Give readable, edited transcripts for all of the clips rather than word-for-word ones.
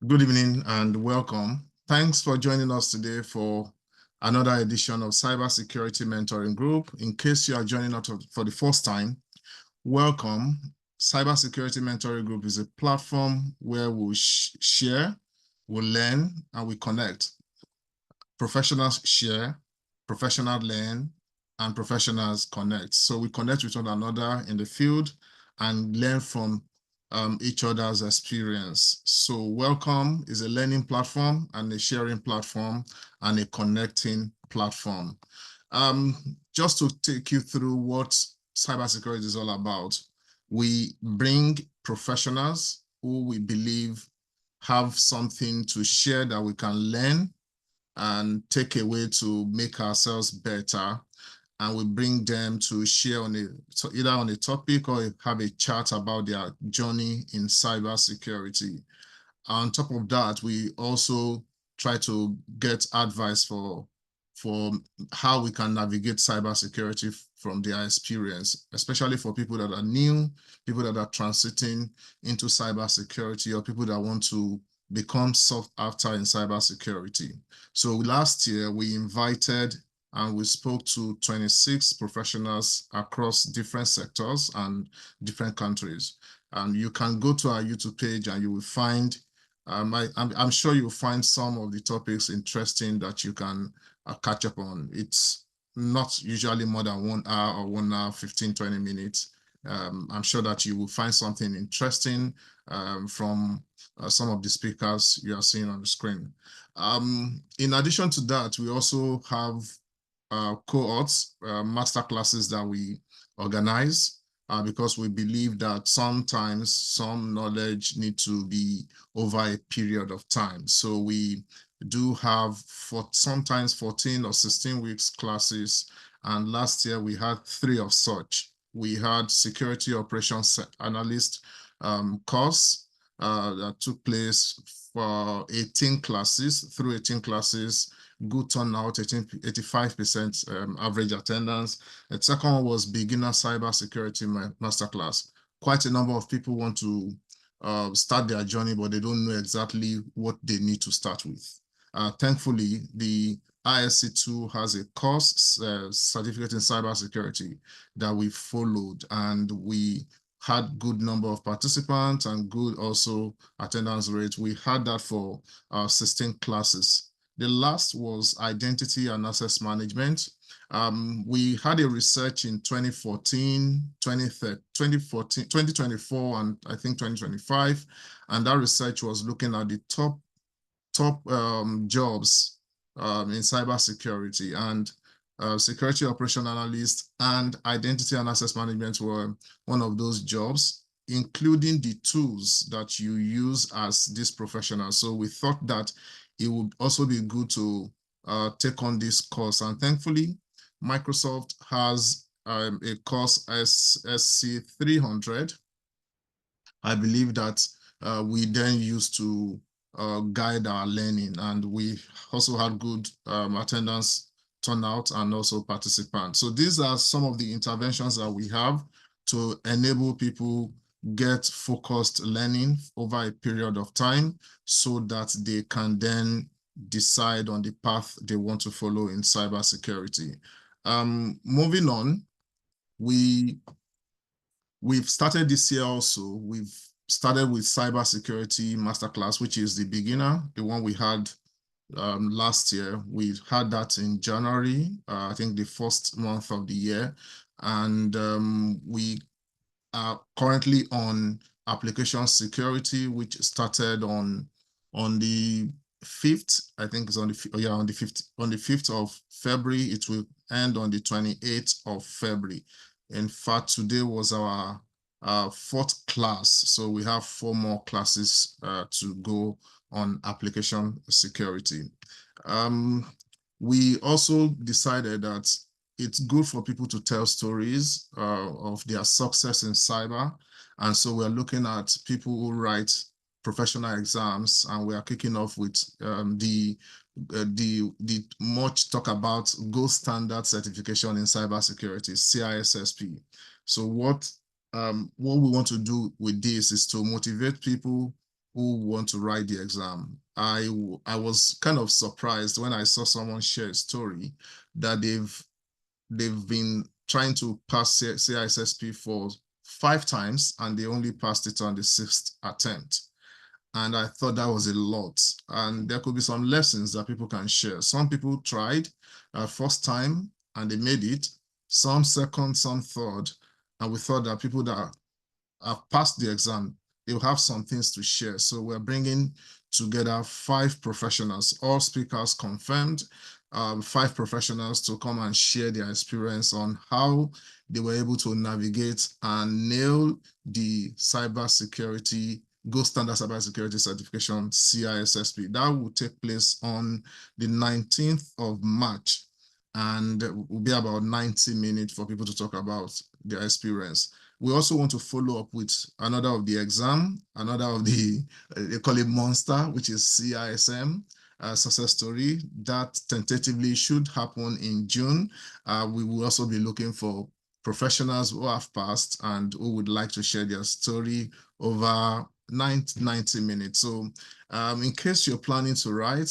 Good evening and welcome. Thanks for joining us today for another edition of Cybersecurity Mentoring Group. In case you are joining us for the first time, welcome. Cybersecurity Mentoring Group is a platform where we share, we learn, and we connect. Professionals share, professionals learn, and professionals connect. So we connect with one another in the field and learn from each other's experience. So Welcome is a learning platform and a sharing platform and a connecting platform. Just to take you through what cybersecurity is all about, we bring professionals who we believe have something to share that we can learn and take away to make ourselves better, and we bring them to share on either on a topic or have a chat about their journey in cybersecurity. On top of that, we also try to get advice for how we can navigate cybersecurity from their experience, especially for people that are new, people that are transiting into cybersecurity, or people that want to become sought after in cybersecurity. So last year, we invited and we spoke to 26 professionals across different sectors and different countries. And you can go to our YouTube page and you will find, I'm sure you'll find some of the topics interesting that you can catch up on. It's not usually more than 1 hour or 1 hour, 15, 20 minutes. I'm sure that you will find something interesting from some of the speakers you are seeing on the screen. In addition to that, we also have cohorts, master classes that we organize because we believe that sometimes some knowledge needs to be over a period of time. So we do have sometimes 14 or 16 weeks classes, and last year we had 3 of such. We had security operations analyst course that took place for 18 classes, through 18 classes, good turnout, 85% average attendance. The second one was beginner cybersecurity masterclass. Quite a number of people want to start their journey, but they don't know exactly what they need to start with. Thankfully, the ISC2 has a course certificate in cybersecurity that we followed, and we had good number of participants and good also attendance rate. We had that for 16 classes. The last was identity and access management. We had a research in 2014, 2024, and I think 2025. And that research was looking at the top jobs in cybersecurity, and security operation analyst and identity and access management were one of those jobs, including the tools that you use as this professional. So we thought that it would also be good to take on this course. And thankfully, Microsoft has a course SC300. I believe that we then used to guide our learning, and we also had good attendance, turnout, and also participants. So these are some of the interventions that we have to enable people get focused learning over a period of time so that they can then decide on the path they want to follow in cybersecurity. Moving on, we've started this year also. We've started with cybersecurity masterclass, which is the beginner, the one we had last year. We had that in January, I think the first month of the year. And we are currently on application security, which started on the 5th. I think it's on the 5th of February. It will end on the 28th of February. In fact, today was our 4th class, so we have 4 more classes to go on application security. We also decided that it's good for people to tell stories of their success in cyber, and so we're looking at people who write professional exams, and we are kicking off with the much talk about gold standard certification in cybersecurity, CISSP. So what we want to do with this is to motivate people who want to write the exam. I was kind of surprised when I saw someone share a story that they've been trying to pass CISSP for 5 times and they only passed it on the 6th attempt. And I thought that was a lot. And there could be some lessons that people can share. Some people tried first time and they made it, some second, some third. And we thought that people that have passed the exam, they'll have some things to share. So we're bringing together 5 professionals, all speakers confirmed, 5 professionals to come and share their experience on how they were able to navigate and nail the cybersecurity Gold Standard Cybersecurity Certification, CISSP. That will take place on the 19th of March and will be about 90 minutes for people to talk about their experience. We also want to follow up with another of the exam, another of the, they call it monster, which is CISM success story. That tentatively should happen in June. We will also be looking for professionals who have passed and who would like to share their story over 90 minutes. So in case you're planning to write,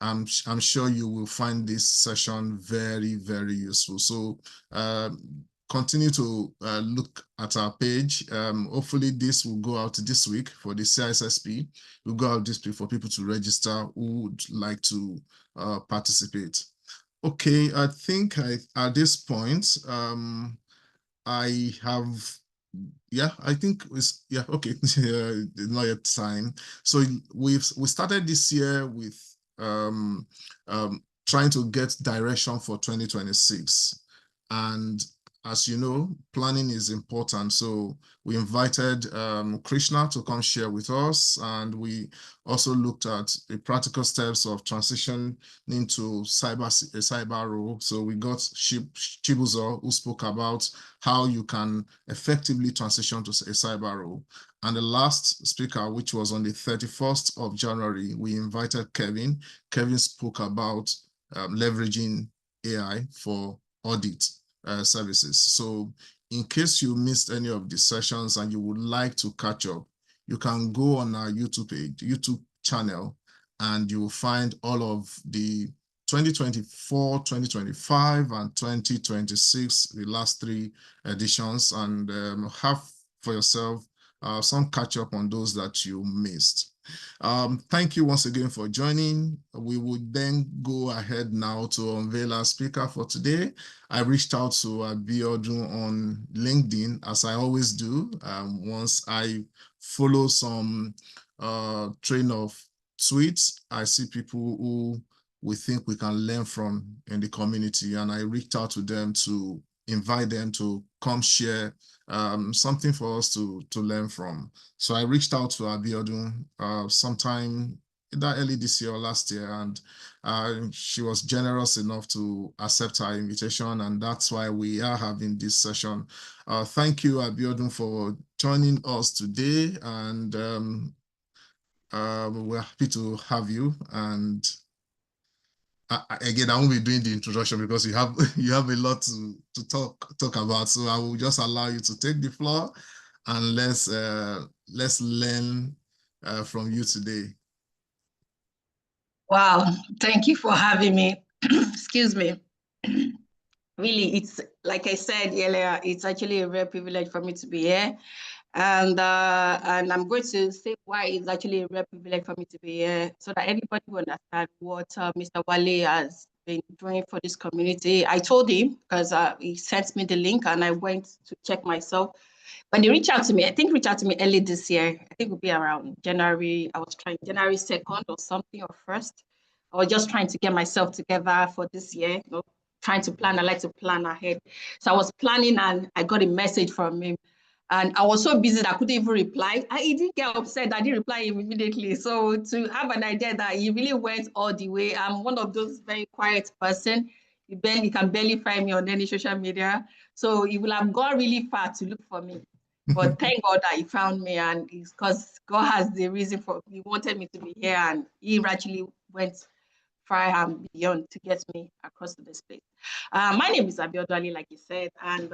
I'm sure you will find this session very, very useful. So continue to look at our page. Hopefully this will go out this week for the CISSP. Will go out this week for people to register who would like to participate. Okay, I think at this point, I have, yeah, I think it's, yeah, okay, not yet time. So we started this year with trying to get direction for 2026. And as you know, planning is important. So we invited Krishna to come share with us. And we also looked at the practical steps of transition into a cyber role. So we got Chibuzo, who spoke about how you can effectively transition to a cyber role. And the last speaker, which was on the 31st of January, we invited Kevin. Kevin spoke about leveraging AI for audit services. So in case you missed any of the sessions and you would like to catch up, you can go on our YouTube channel, and you will find all of the 2024, 2025, and 2026, the last 3 editions, and have for yourself some catch up on those that you missed. Thank you once again for joining. We would then go ahead now to unveil our speaker for today. I reached out to ABIODUN on LinkedIn, as I always do. Once I follow some train of tweets, I see people who we think we can learn from in the community, and I reached out to them to invite them to come share something for us to learn from. So I reached out to ABIODUN sometime either early this year or last year, and she was generous enough to accept our invitation, and that's why we are having this session. Thank you, ABIODUN, for joining us today, and we're happy to have you. And again, I won't be doing the introduction because you have a lot to talk about. So I will just allow you to take the floor, and let's learn from you today. Wow, thank you for having me. Excuse me. Really, it's like I said earlier, it's actually a rare privilege for me to be here. And I'm going to say why it's actually a rare privilege for me to be here, so that everybody will understand what Mr. Wale has been doing for this community. I told him, because he sent me the link and I went to check myself. When they reached out to me, I think reached out to me early this year. I think it would be around January. I was trying January 2nd or something, or 1st. I was just trying to get myself together for this year, you know, trying to plan. I like to plan ahead. So I was planning and I got a message from him. And I was so busy that I couldn't even reply. He didn't get upset. I didn't reply him immediately. So to have an idea that he really went all the way, I'm one of those very quiet person. You can barely find me on any social media. So he will have gone really far to look for me. But thank God that he found me, and it's because God has the reason for he wanted me to be here, and he actually went far and beyond to get me across to this place. My name is ABIODUN, like you said, and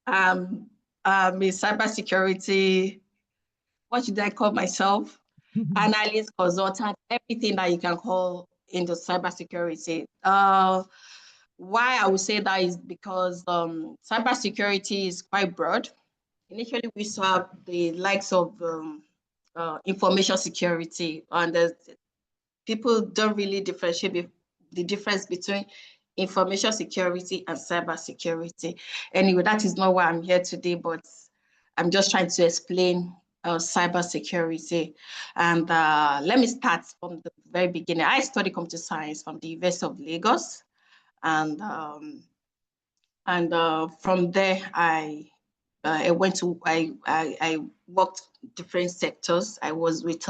I'm a cybersecurity what should I call myself? Analyst, consultant, everything that you can call into cybersecurity. Why I would say that is because cybersecurity is quite broad. Initially, we saw the likes of information security, and people don't really differentiate the difference between information security and cybersecurity. Anyway, that is not why I'm here today, but I'm just trying to explain cybersecurity. And let me start from the very beginning. I studied computer science from the University of Lagos, and from there I worked different sectors. I was with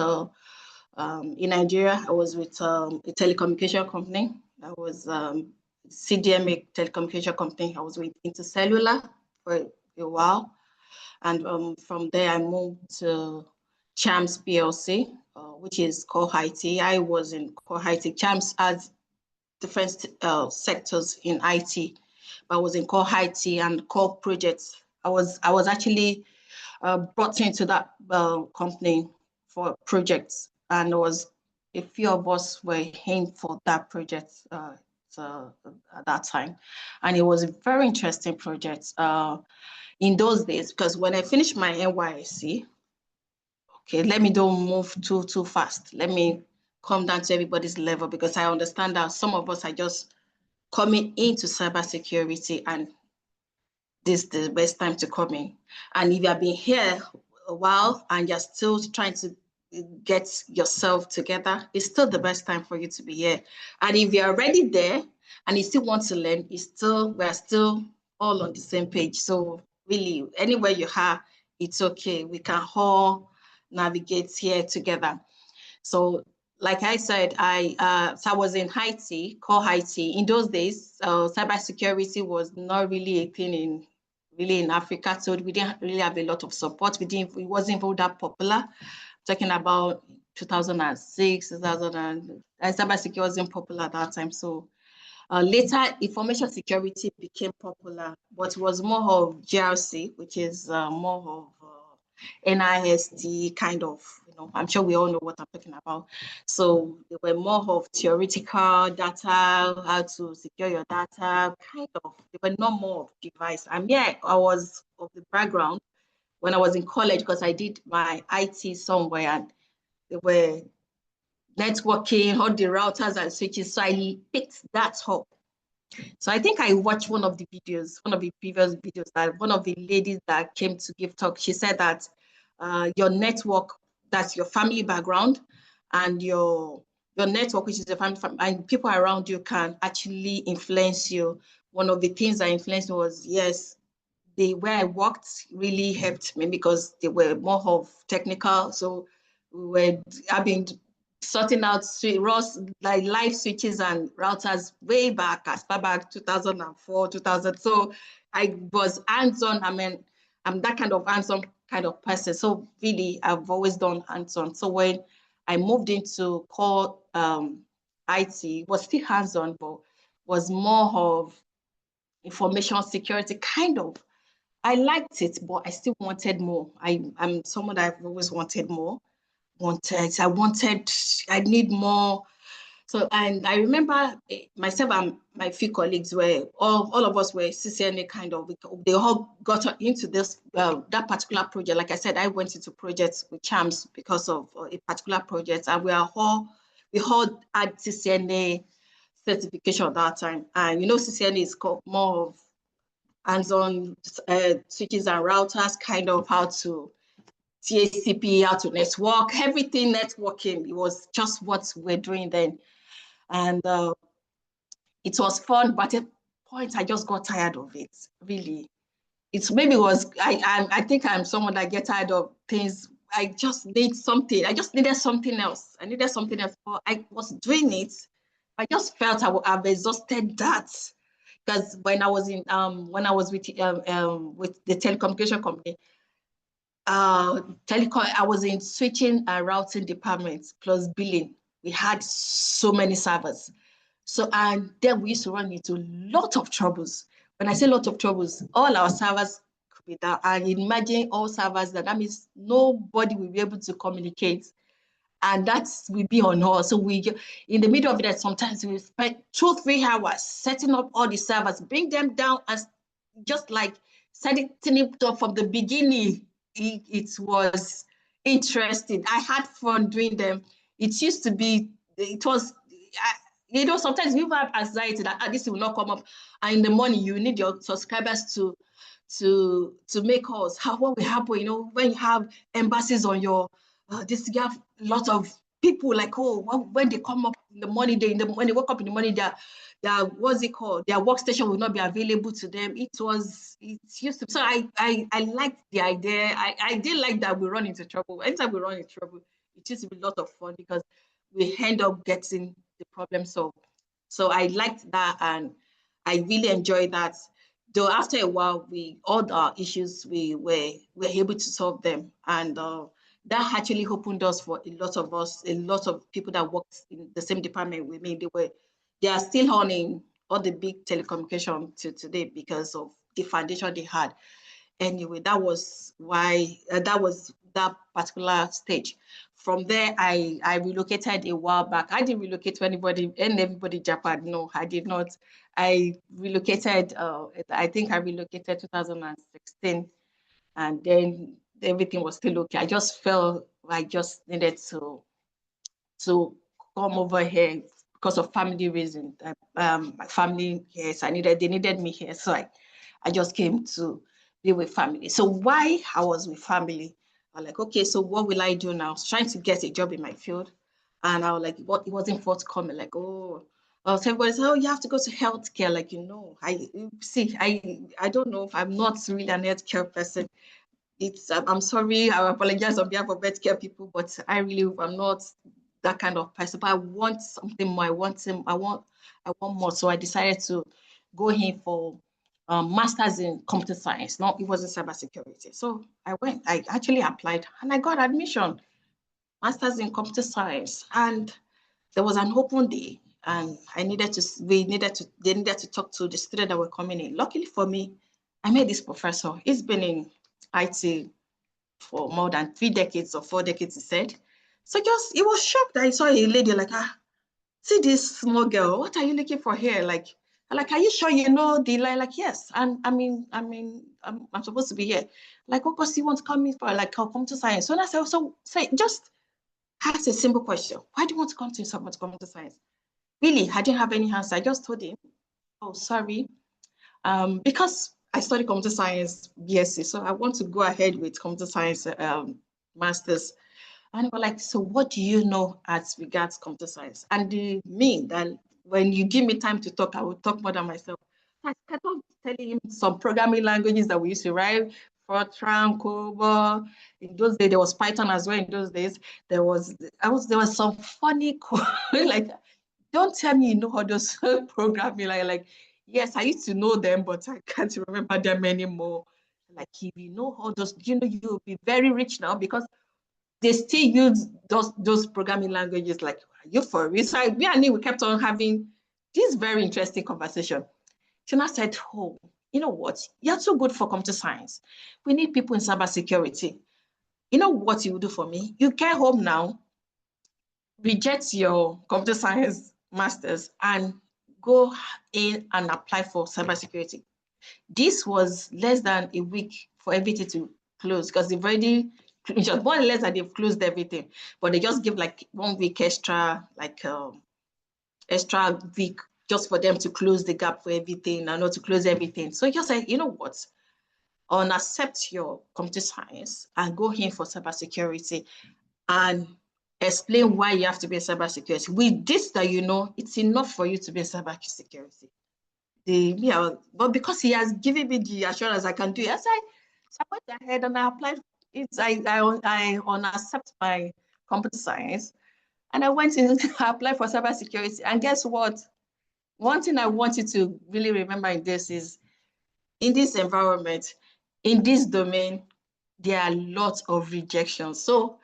in Nigeria, I was with a telecommunication company. I was CDMA telecommunication company. I was with Intercellular for a while. And from there, I moved to CHAMS PLC, which is core IT. I was in core IT. CHAMS has different sectors in IT, but I was in core IT and core projects. I was actually brought into that company for projects, and there was a few of us were in for that project at that time, and it was a very interesting project in those days, because when I finished my NYSC, okay, let me don't move too fast. Let me come down to everybody's level, because I understand that some of us are just coming into cybersecurity, and this is the best time to come in. And if you have been here a while and you're still trying to get yourself together, it's still the best time for you to be here. And if you're already there and you still want to learn, we're still all on the same page. So really, anywhere you are, it's okay. We can all navigate here together. So like I said, I was in IT, core IT. In those days, cybersecurity was not really a thing in Africa, so we didn't really have a lot of support. It wasn't even that popular. Talking about 2006, 2000, cybersecurity wasn't popular at that time. So later, information security became popular, but it was more of GRC, which is more of NIST kind of, I'm sure we all know what I'm talking about. So they were more of theoretical data, how to secure your data, kind of. They were not more of device. And yeah, I was of the background when I was in college, because I did my IT somewhere, and they were networking, all the routers and switches. So I picked that up. So I think I watched one of the previous videos, that one of the ladies that came to give talk, she said that your network, that's your family background, and your network, which is the family, and people around you can actually influence you. One of the things that influenced me was, yes, where I worked really helped me, because they were more of technical. So we were having sorting out like live switches and routers way back, as far back 2004, 2000. So I was hands-on. I mean, I'm that kind of hands-on kind of person. So really, I've always done hands-on. So when I moved into core IT, was still hands-on, but was more of information security kind of. I liked it, but I still wanted more. I'm someone that I've always wanted more. I need more. So, and I remember myself and my few colleagues all of us were CCNA kind of, they all got into this, that particular project. Like I said, I went into projects with CHAMS because of a particular project, and we all had CCNA certification at that time. And CCNA is more of hands-on switches and routers, kind of how to TACP, how to network, everything networking. It was just what we're doing then. And it was fun, but at a point I just got tired of it, really. I think I'm someone that gets tired of things. I just need something. I just needed something else. But I was doing it. I just felt I've exhausted that. Because when I was with the telecommunication company, I was in switching and routing departments plus billing. We had so many servers. So, and then we used to run into a lot of troubles. When I say a lot of troubles, all our servers with that. And imagine all servers that means nobody will be able to communicate. And that will be on us. So we, in the middle of it, sometimes we spend 2-3 hours setting up all the servers, bring them down as just like setting it up from the beginning. It was interesting. I had fun doing them. It used to be, it was, you know, sometimes people have anxiety that this will not come up. And in the morning, you need your subscribers to make calls. What will happen, you know, when you have embassies on your, you have a lot of people like, oh, when they come up in the morning, when they wake up in the morning, their what's it called? Their workstation will not be available to them. It used to. So I liked the idea. I did like that we run into trouble. Anytime we run into trouble, it used to be a lot of fun because we end up getting the problem solved. So I liked that and I really enjoyed that. Though after a while, all the issues we were able to solve them, and that actually opened doors for a lot of us, a lot of people that worked in the same department with me. They are still owning all the big telecommunication to today because of the foundation they had. Anyway, that was why that was that particular stage. From there, I relocated a while back. I didn't relocate to anybody and everybody Japan. No, I did not. I relocated. I think I relocated 2016, and then everything was still okay. I just felt I just needed to come over here because of family reasons. My family, yes, they needed me here, so I just came to be with family. So why I was with family, I was like, okay, so what will I do now? I was trying to get a job in my field, and I was like, it wasn't forthcoming. Like, so everybody said, oh, you have to go to healthcare. Like, you know, I don't know if I'm not really an healthcare person. I'm sorry, I apologize on behalf of healthcare people, but I'm not that kind of person. But I want something more. I want more. So I decided to go in for master's in computer science. No, it wasn't cybersecurity. So I actually applied and I got admission, master's in computer science. And there was an open day and they needed to talk to the students that were coming in. Luckily for me, I met this professor. He's been in IT for more than 3 decades or 4 decades, he said. So he was shocked that I saw a lady like, see this small girl, what are you looking for here? Like, are you sure you know the line? Like, yes, and I'm supposed to be here. Like, what course you want to come in for? Like, computer science. So I said, so say, just ask a simple question. Why do you want to come to computer science? Really, I didn't have any answer. I just told him, oh, sorry. Because I studied computer science BSc, so I want to go ahead with computer science masters. And we're like, so what do you know as regards computer science? And that when you give me time to talk, I will talk more than myself. I kept on telling him some programming languages that we used to write, Fortran, COBOL. In those days, there was Python as well. In those days, there was some funny like, don't tell me you know all those programming like yes, I used to know them, but I can't remember them anymore. Like, if you know all those, you'll be very rich now because they still use those programming languages. Like, are you for real? So we kept on having this very interesting conversation. Tina said, oh, you know what? You're too good for computer science. We need people in cybersecurity. You know what you will do for me? You get home now, reject your computer science masters and go in and apply for cybersecurity. This was less than a week for everything to close because they've already, just more or less that they've closed everything, but they just give like 1 week extra, like extra week just for them to close the gap for everything and not to close everything. So just like, you know what? Accept your computer science and go in for cybersecurity and explain why you have to be in cybersecurity. With this that you know, it's enough for you to be in cybersecurity. But because he has given me the assurance I can do it, so I went ahead and I applied. I accept my computer science, and I went in to apply for cybersecurity. And guess what? One thing I want you to really remember in this is, in this environment, in this domain, there are lots of rejections. So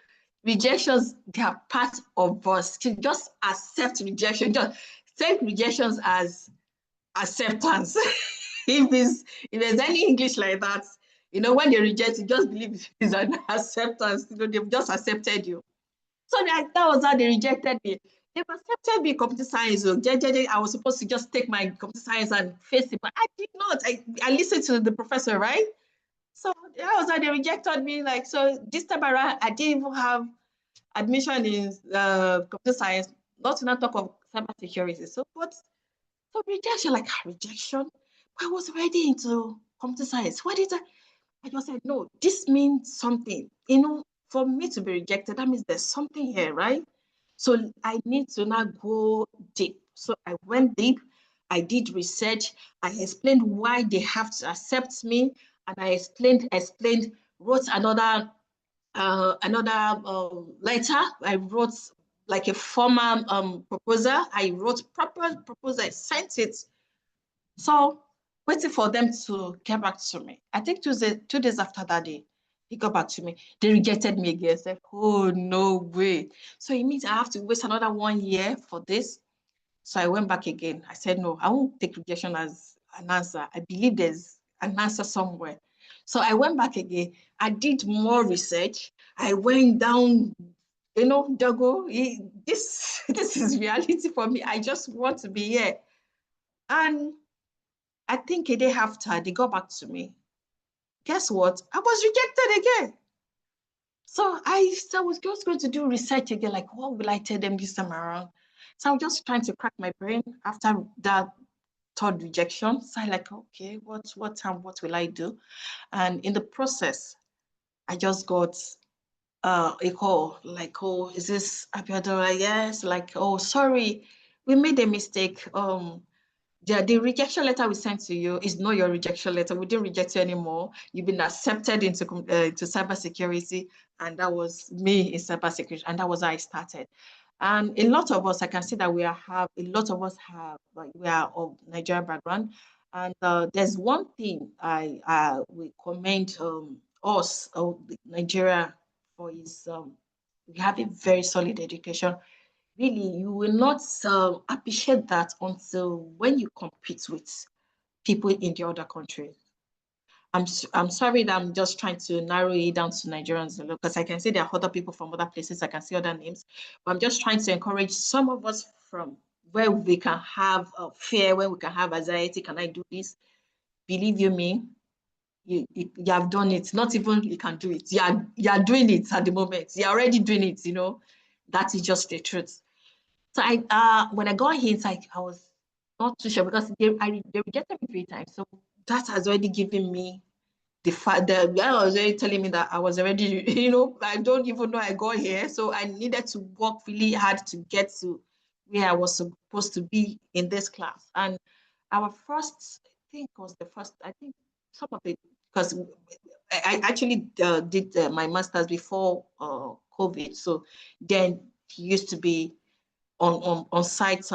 rejections, they are part of us. Just accept rejection. Just take rejections as acceptance. If there's any English like that, You know, when they reject you, just believe it's an acceptance. You know, they've just accepted you. So that was how they rejected me. They've accepted me in computer science. So I was supposed to just take my computer science and face it, but I did not. I listened to the professor, right? So that was how they rejected me. Like, so this time around, I didn't even have admission in computer science, not to not talk of cybersecurity. So what? So rejection, like rejection. I was already into computer science. Why did I just said, no, this means something. You know, for me to be rejected, that means there's something here, right? So I need to now go deep. So I went deep. I did research. I explained why they have to accept me, and I explained, wrote another letter. I wrote like a formal proposal. I wrote proper proposal. I sent it. So waiting for them to get back to me. I think 2 days after that day, he got back to me. They rejected me again. I said, oh, no way. So it means I have to waste another 1 year for this. So I went back again. I said, no, I won't take rejection as an answer. I believe there's an answer somewhere. So I went back again. I did more research. I went down, you know, Dago, this is reality for me. I just want to be here. And I think a day after, they got back to me. Guess what? I was rejected again. So I was just going to do research again, like what will I tell them this time around? So I'm just trying to crack my brain after that third rejection. So I like, okay, what will I do? And in the process, I just got a call, like, oh, is this ABIODUN? Yes, like, oh, sorry, we made a mistake. The rejection letter we sent to you is not your rejection letter. We didn't reject you anymore. You've been accepted into cybersecurity, and that was me in cybersecurity, and that was how I started. And a lot of us, I can see that we are of Nigerian background, and there's one thing we commend us, Nigeria, for is we have a very solid education. Really, you will not appreciate that until when you compete with people in the other countries. I'm sorry that I'm just trying to narrow it down to Nigerians because I can see there are other people from other places. I can see other names, but I'm just trying to encourage some of us from where we can have fear, where we can have anxiety. Can I do this? Believe you me, you have done it. Not even you can do it. You are doing it at the moment. You're already doing it. You know, that is just the truth. So when I got here, I was not too sure because they rejected me 3 times. So that has already given me the fact that I was already telling me that I was already, you know, I don't even know I got here. So I needed to work really hard to get to where I was supposed to be in this class. And our first, I think was the first, I think some of it, because I actually did my master's before COVID. So then he used to be on site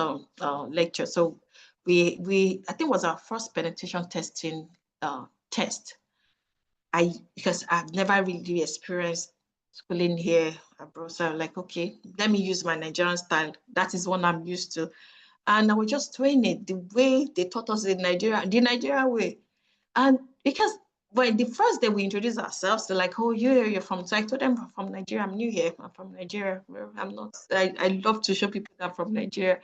lecture. So we I think was our first penetration testing test. Because I've never really experienced schooling here abroad. So I'm like, okay, let me use my Nigerian style. That is what I'm used to. And I was just doing it the way they taught us in Nigeria, the Nigerian way. And because when the first day we introduced ourselves, they're like, oh, you're from, so I told them I'm from Nigeria, I'm new here, I'm from Nigeria. I'm not, I love to show people that I'm from Nigeria.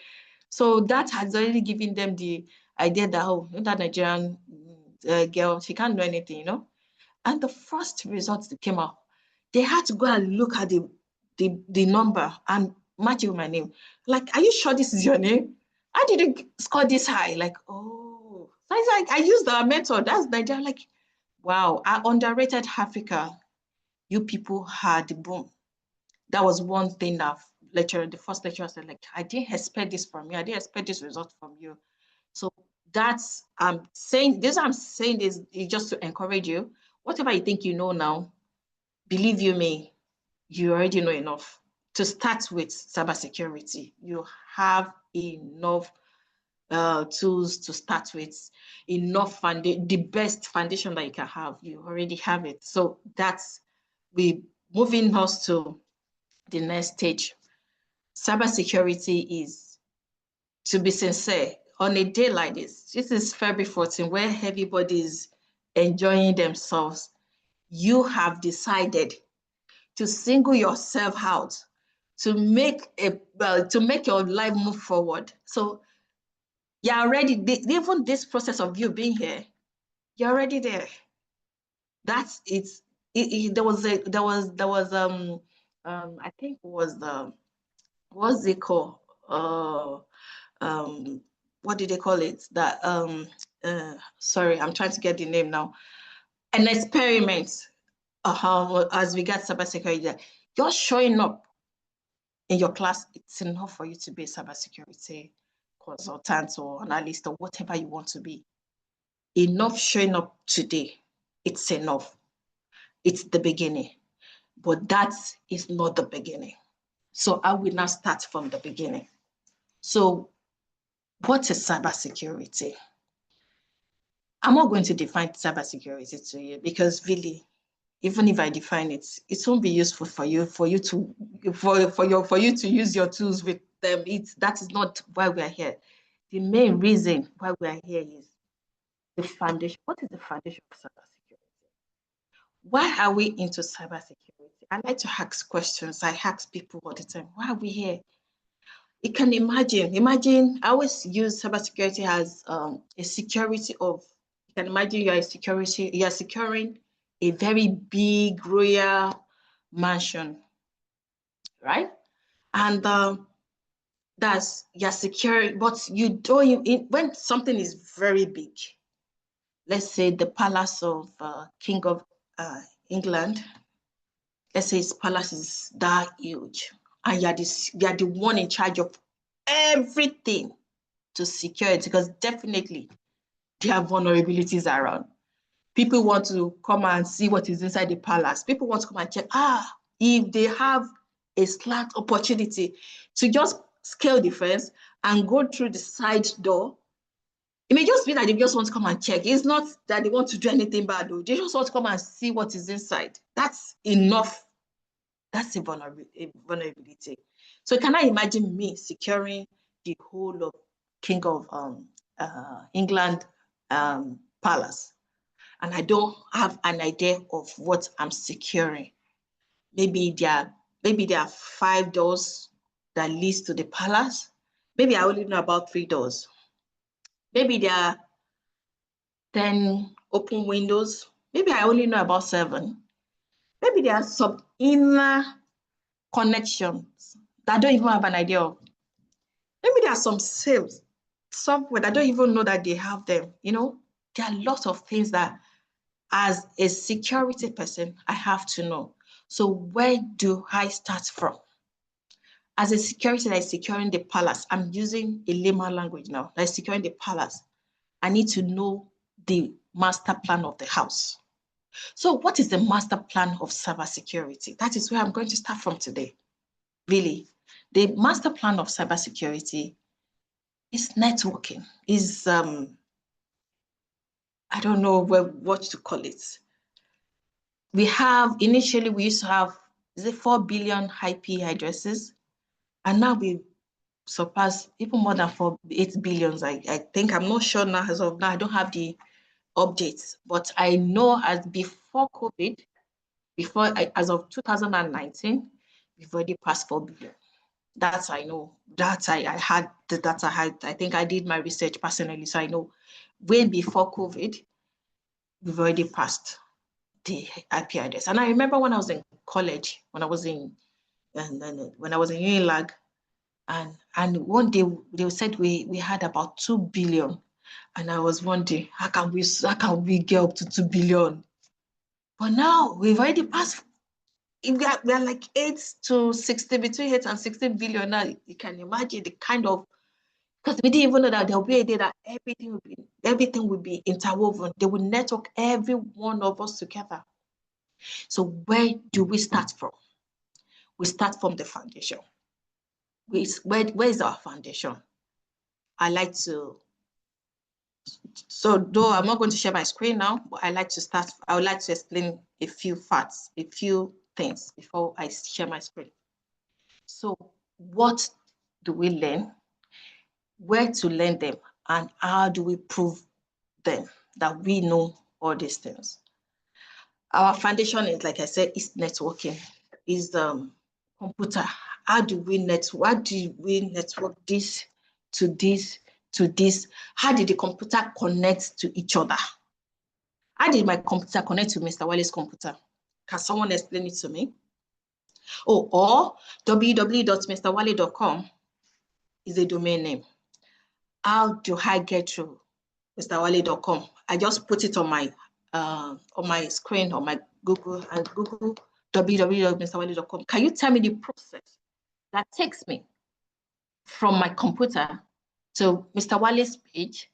So that has already given them the idea that, oh, that Nigerian girl, she can't do anything, you know? And the first results that came out, they had to go and look at the number and match it with my name. Like, are you sure this is your name? How did you score this high? Like, oh. So it's like, I used the method. That's Nigeria. Like, wow, I underrated Africa. You people had the boom. That was one thing that the first lecturer said, like, I didn't expect this from you. I didn't expect this result from you. So that's, I'm saying this is just to encourage you. Whatever you think you know now, believe you me, you already know enough. To start with cybersecurity, you have enough tools to start with, enough the best foundation that you can have. You already have it. So that's moving us to the next stage. Cybersecurity is, to be sincere, on a day like this is February 14, where everybody is enjoying themselves. you have decided to single yourself out to make your life move forward. So you're already, even this process of you being here, you're already there. That's there was I think it was what's it called? What did they call it? That sorry, I'm trying to get the name now. An experiment as regards cybersecurity. Just showing up in your class, it's enough for you to be a cybersecurity consultant or analyst or whatever you want to be. Enough showing up today, it's enough. It's the beginning, but that is not the beginning. So I will now start from the beginning. So what is cybersecurity? I'm not going to define cybersecurity to you because really, even if I define it, it won't be useful for you to use your tools with them. That is not why we are here. The main reason why we are here is the foundation. What is the foundation of cybersecurity? Why are we into cybersecurity? I like to ask questions. I ask people all the time, why are we here? You can imagine, I always use cybersecurity as a security of, you can imagine you are securing a very big royal mansion, right? And you're securing, but you don't, when something is very big, let's say the palace of King of England, let's say his palace is that huge, and you're the one in charge of everything to secure it, because definitely there are vulnerabilities around. People want to come and see what is inside the palace. People want to come and check, if they have a slight opportunity to just scale the fence and go through the side door. It may just be that they just want to come and check. It's not that they want to do anything bad, though. They just want to come and see what is inside. That's enough. That's a vulnerability. So can I imagine me securing the whole of King of England palace, and I don't have an idea of what I'm securing? Maybe there are 5 doors that leads to the palace. Maybe I only know about 3 doors. Maybe there are 10 open windows. Maybe I only know about 7. Maybe there are some inner connections that I don't even have an idea of. Maybe there are some sales software that I don't even know that they have them. There are lots of things that as a security person, I have to know. So where do I start from? As a security that is securing the palace, I'm using a layman language now, that is securing the palace. I need to know the master plan of the house. So what is the master plan of cybersecurity? That is where I'm going to start from today. Really, the master plan of cybersecurity is networking, is, I don't know what to call it. Initially we used to have, 4 billion IP addresses, and now we surpassed even more than 8 billions. I think, I'm not sure now, as of now, I don't have the updates, but I know as before COVID, as of 2019, we've already passed 4 billion. That's I know. That I had the data. I think I did my research personally, so I know way before COVID, we've already passed the IP address. And I remember when I was in college, when I was in Unilag, and one day they said we had about 2 billion, and I was wondering, how can we get up to 2 billion? But now we've already passed. We are like 8 to 16, between 8 and 16 billion now. You can imagine the kind of, because we didn't even know that there will be a day that everything will be interwoven. They will network every one of us together. So where do we start from? We start from the foundation. Where is our foundation? So though I'm not going to share my screen now, but I would like to explain a few facts, a few things before I share my screen. So what do we learn? Where to learn them? And how do we prove them that we know all these things? Our foundation is, like I said, is networking, is computer. How do we network this to this to this? How did the computer connect to each other? How did my computer connect to Mr. Wale's computer? Can someone explain it to me? Oh, or www.mrwale.com is a domain name. How do I get to mrwale.com? I just put it on my screen, on my Google, and Google www.mrwale.com. Can you tell me the process that takes me from my computer to Mr. Wale's page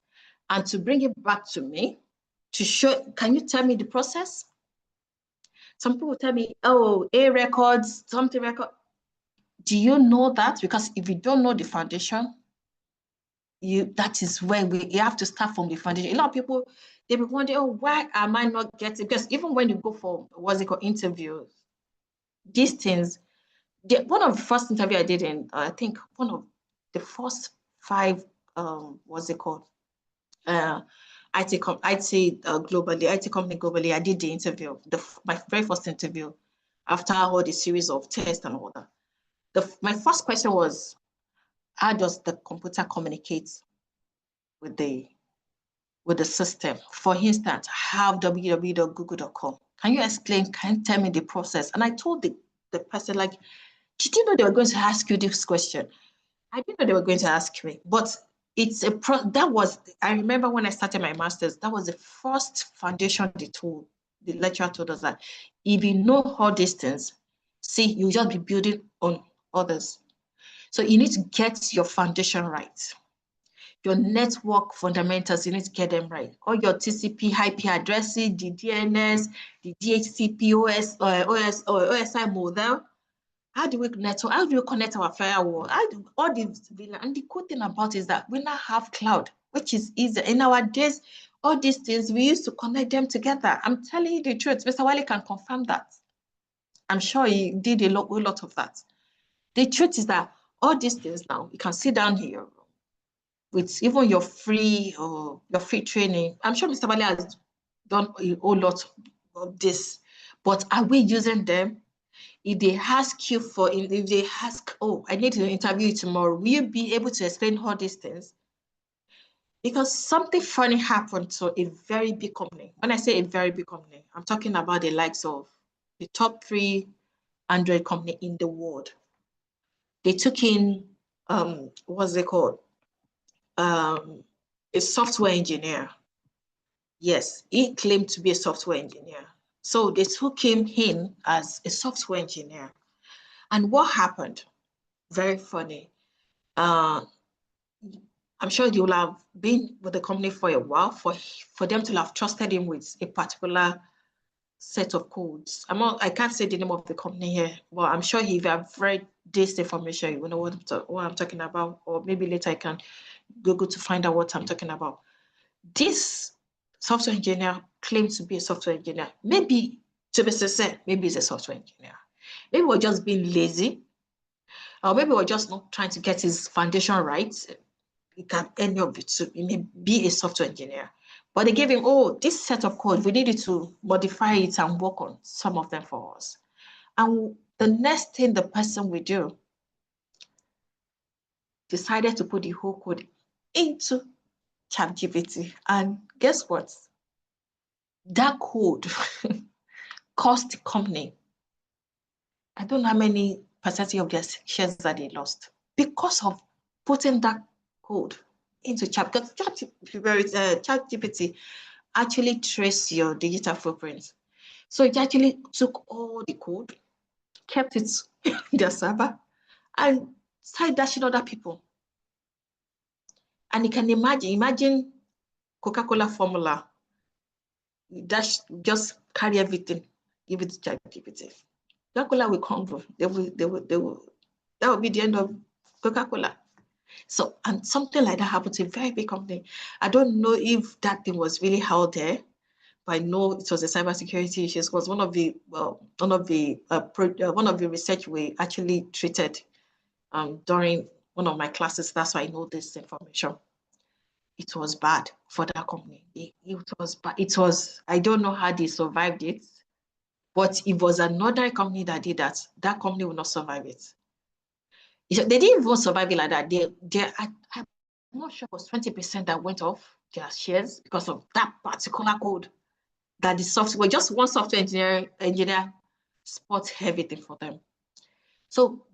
and to bring it back to me to show? Can you tell me the process? Some people tell me, oh, A records, something record. Do you know that? Because if you don't know the foundation, that is where you have to start from the foundation. A lot of people, they be wondering, oh, why am I not getting? Because even when you go for what's it called, interviews, these things, one of the first interview I did in, I think one of the first 5, what's it called? IT globally, IT company globally, I did the interview, my very first interview after all the series of tests and all that. My first question was, how does the computer communicate with the system? For instance, I have www.google.com. Can you explain, can you tell me the process? And I told the person, like, did you know they were going to ask you this question? I didn't know they were going to ask me, but it's I remember when I started my master's, that was the first foundation the lecturer told us that if you know all these things, see, you'll just be building on others. So you need to get your foundation right. Your network fundamentals, you need to get them right. All your TCP, IP addresses, the DNS, the DHCP, OSI model. How do we network? How do we connect our firewall? All these, and the cool thing about it is that we now have cloud, which is easy. In our days, all these things, we used to connect them together. I'm telling you the truth. Mr. Wale can confirm that. I'm sure he did a lot of that. The truth is that all these things now, you can sit down here with even your free training. I'm sure Mr. Wale has done a whole lot of this, but are we using them? If they ask, oh, I need to interview you tomorrow, will you be able to explain all these things? Because something funny happened to a very big company. When I say a very big company, I'm talking about the likes of the top 3 Android company in the world. They took in, what's it called? A software engineer. Yes, he claimed to be a software engineer. So they took him in as a software engineer. And what happened? Very funny. I'm sure you will have been with the company for a while for them to have trusted him with a particular set of codes. I can't say the name of the company here, but I'm sure if you have read this information, you will know what I'm talking about, or maybe later I can Google to find out what I'm talking about. This software engineer claims to be a software engineer. Maybe, to be sincere, maybe he's a software engineer. Maybe we're just being lazy, or maybe we're just not trying to get his foundation right. It can any of it. So he may be a software engineer. But they gave him, oh, this set of code, we needed to modify it and work on some of them for us. And the next thing the person will do, decided to put the whole code into ChatGPT. And guess what? That code cost the company, I don't know how many percentage of their shares that they lost because of putting that code into chat. Because ChatGPT actually trace your digital footprint. So it actually took all the code, kept it in their server, and started dashing other people. And you can imagine Coca-Cola formula. Just carry everything, give it to ChatGPT. Coca-Cola will crumble. That will be the end of Coca-Cola. So, and something like that happened to a very big company. I don't know if that thing was really out there, but I know it was a cybersecurity issue. It was one of the research we actually treated during one of my classes. That's why I know this information. It was bad for that company. It was bad. I don't know how they survived it. But if it was another company that did that, that company will not survive it. They didn't even survive it like that. I'm not sure it was 20% that went off their shares because of that particular code. That the software, just one software engineer spots everything for them. So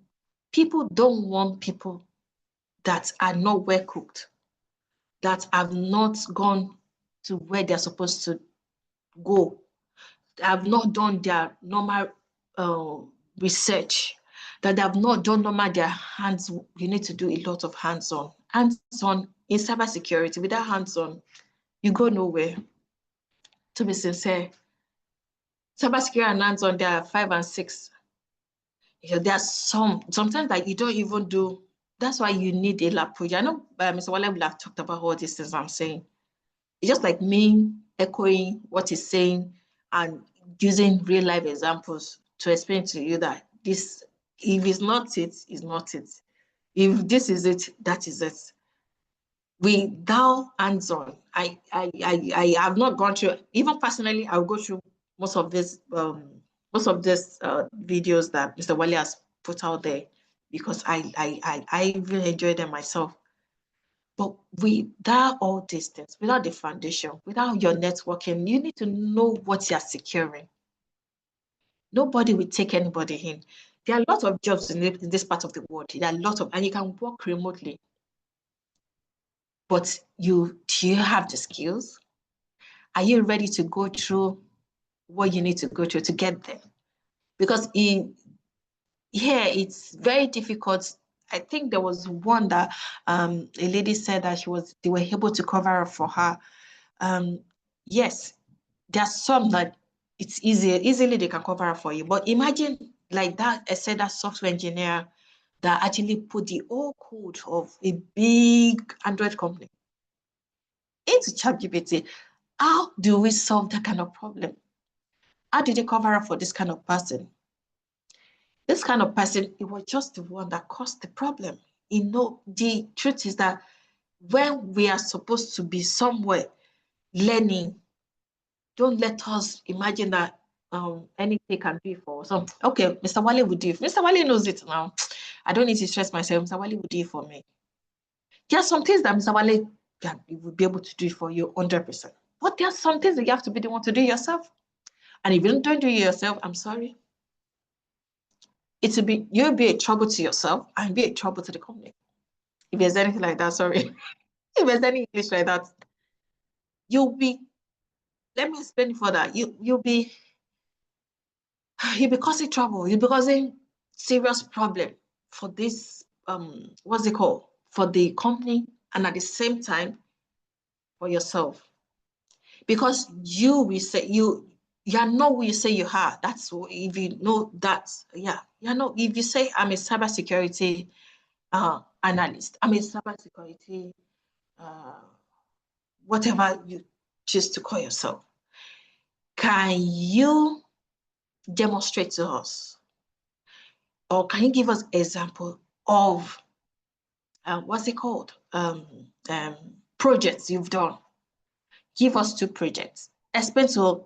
people don't want people that are not well cooked, that have not gone to where they're supposed to go, have not done their normal research, that they have not done normal their hands. You need to do a lot of hands-on. Hands-on in cybersecurity, without hands-on, you go nowhere. To be sincere, cybersecurity and hands-on, there are 5 and 6. There are sometimes that you don't even do. That's why you need a lab project. I know Mr. Wale will have talked about all these things I'm saying. It's just like me echoing what he's saying and using real life examples to explain to you that this, if it's not it, it's not it. If this is it, that is it. Without hands-on, I have not gone through, even personally, I'll go through most of this videos that Mr. Wale has put out there because I really enjoy them myself. But without all these things, without the foundation, without your networking, you need to know what you're securing. Nobody will take anybody in. There are a lot of jobs in this part of the world. There are a lot of, and you can work remotely. But do you have the skills? Are you ready to go through what you need to go through to get there? Because it's very difficult. I think there was one that a lady said that they were able to cover up for her. Yes, there's some that it's easily they can cover up for you. But imagine like that, I said, that software engineer that actually put the whole code of a big Android company into ChatGPT. How do we solve that kind of problem? How did they cover up for this kind of person? This kind of person, it was just the one that caused the problem. The truth is that when we are supposed to be somewhere learning, don't let us imagine that anything can do for us. Okay, Mr. Wale would do it. Mr. Wale knows it now. I don't need to stress myself. Mr. Wale would do it for me. There are some things that Mr. Wale would be able to do for you 100%. But there are some things that you have to be the one to do yourself. And if you don't do it yourself, I'm sorry. You'll be a trouble to yourself and be a trouble to the company. If there's anything like that, sorry. If there's any English like that, let me explain it further. You'll be causing trouble. You'll be causing serious problem for this, what's it called? For the company and at the same time for yourself. Because you will say, you are not who you say you are. That's what, if you know that, if you say I'm a cybersecurity analyst, I'm a cybersecurity, whatever you choose to call yourself, can you demonstrate to us, or can you give us example of what's it called, projects you've done? Give us 2 projects. Explain to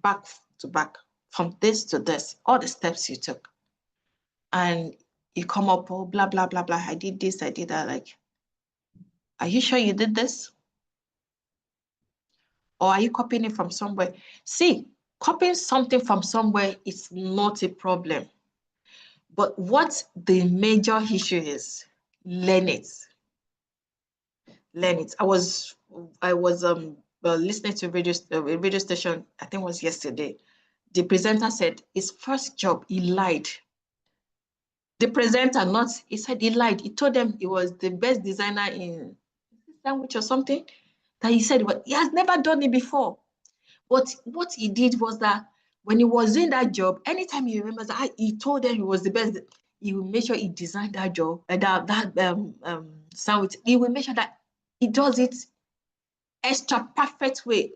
back to back, from this to this, all the steps you took. And you come up, oh, blah, blah, blah, blah. I did this, I did that. Like, are you sure you did this? Or are you copying it from somewhere? See, copying something from somewhere is not a problem. But what the major issue is, learn it. Learn it. I was listening to a radio station, I think it was yesterday. The presenter said his first job, he lied. The presenter, he said he lied. He told them he was the best designer in language or something. That he said, but he has never done it before. But what he did was that when he was in that job, anytime he remembers that he told them he was the best, he will make sure he designed that job, sandwich. He will make sure that he does it extra perfect way.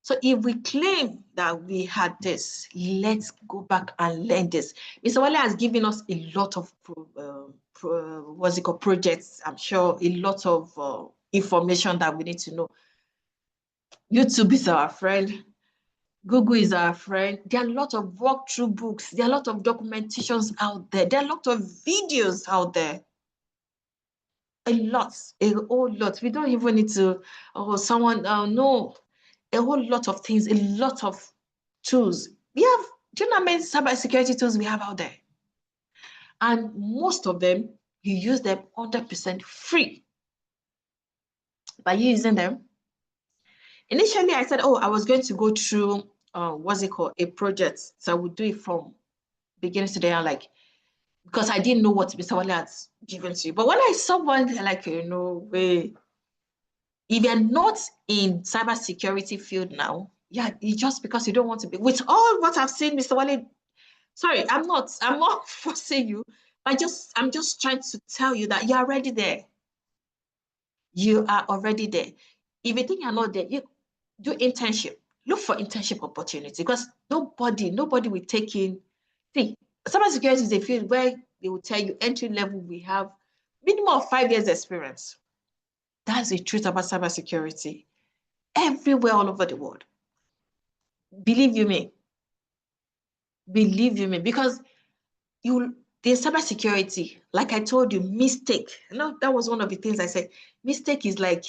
So if we claim that we had this, let's go back and learn this. Mr. Wale has given us a lot of projects. I'm sure a lot of information that we need to know. YouTube is our friend. Google is our friend. There are a lot of walkthrough books. There are a lot of documentations out there. There are a lot of videos out there. A whole lot. We don't even need to, no, a whole lot of things, a lot of tools. Do you know how many cybersecurity tools we have out there? And most of them, you use them 100% free. By using them, initially I said, oh, I was going to go through, what's it called, a project. So I would do it from beginning to the end, like, because I didn't know what Mr. Wale had given to you. But when I saw one, like, way, if you're not in cybersecurity field now, yeah, it's just because you don't want to be. With all what I've seen, Mr. Wale, sorry, I'm not forcing you. I'm just trying to tell you that you're already there. You are already there. If you think you're not there, you do internship. Look for internship opportunity because nobody will take in. See, cybersecurity is a field where they will tell you entry level, we have minimum of 5 years experience. That's the truth about cybersecurity. Everywhere, all over the world. Believe you me. Believe you me, because the cybersecurity, like I told you, mistake. That was one of the things I said. Mistake is like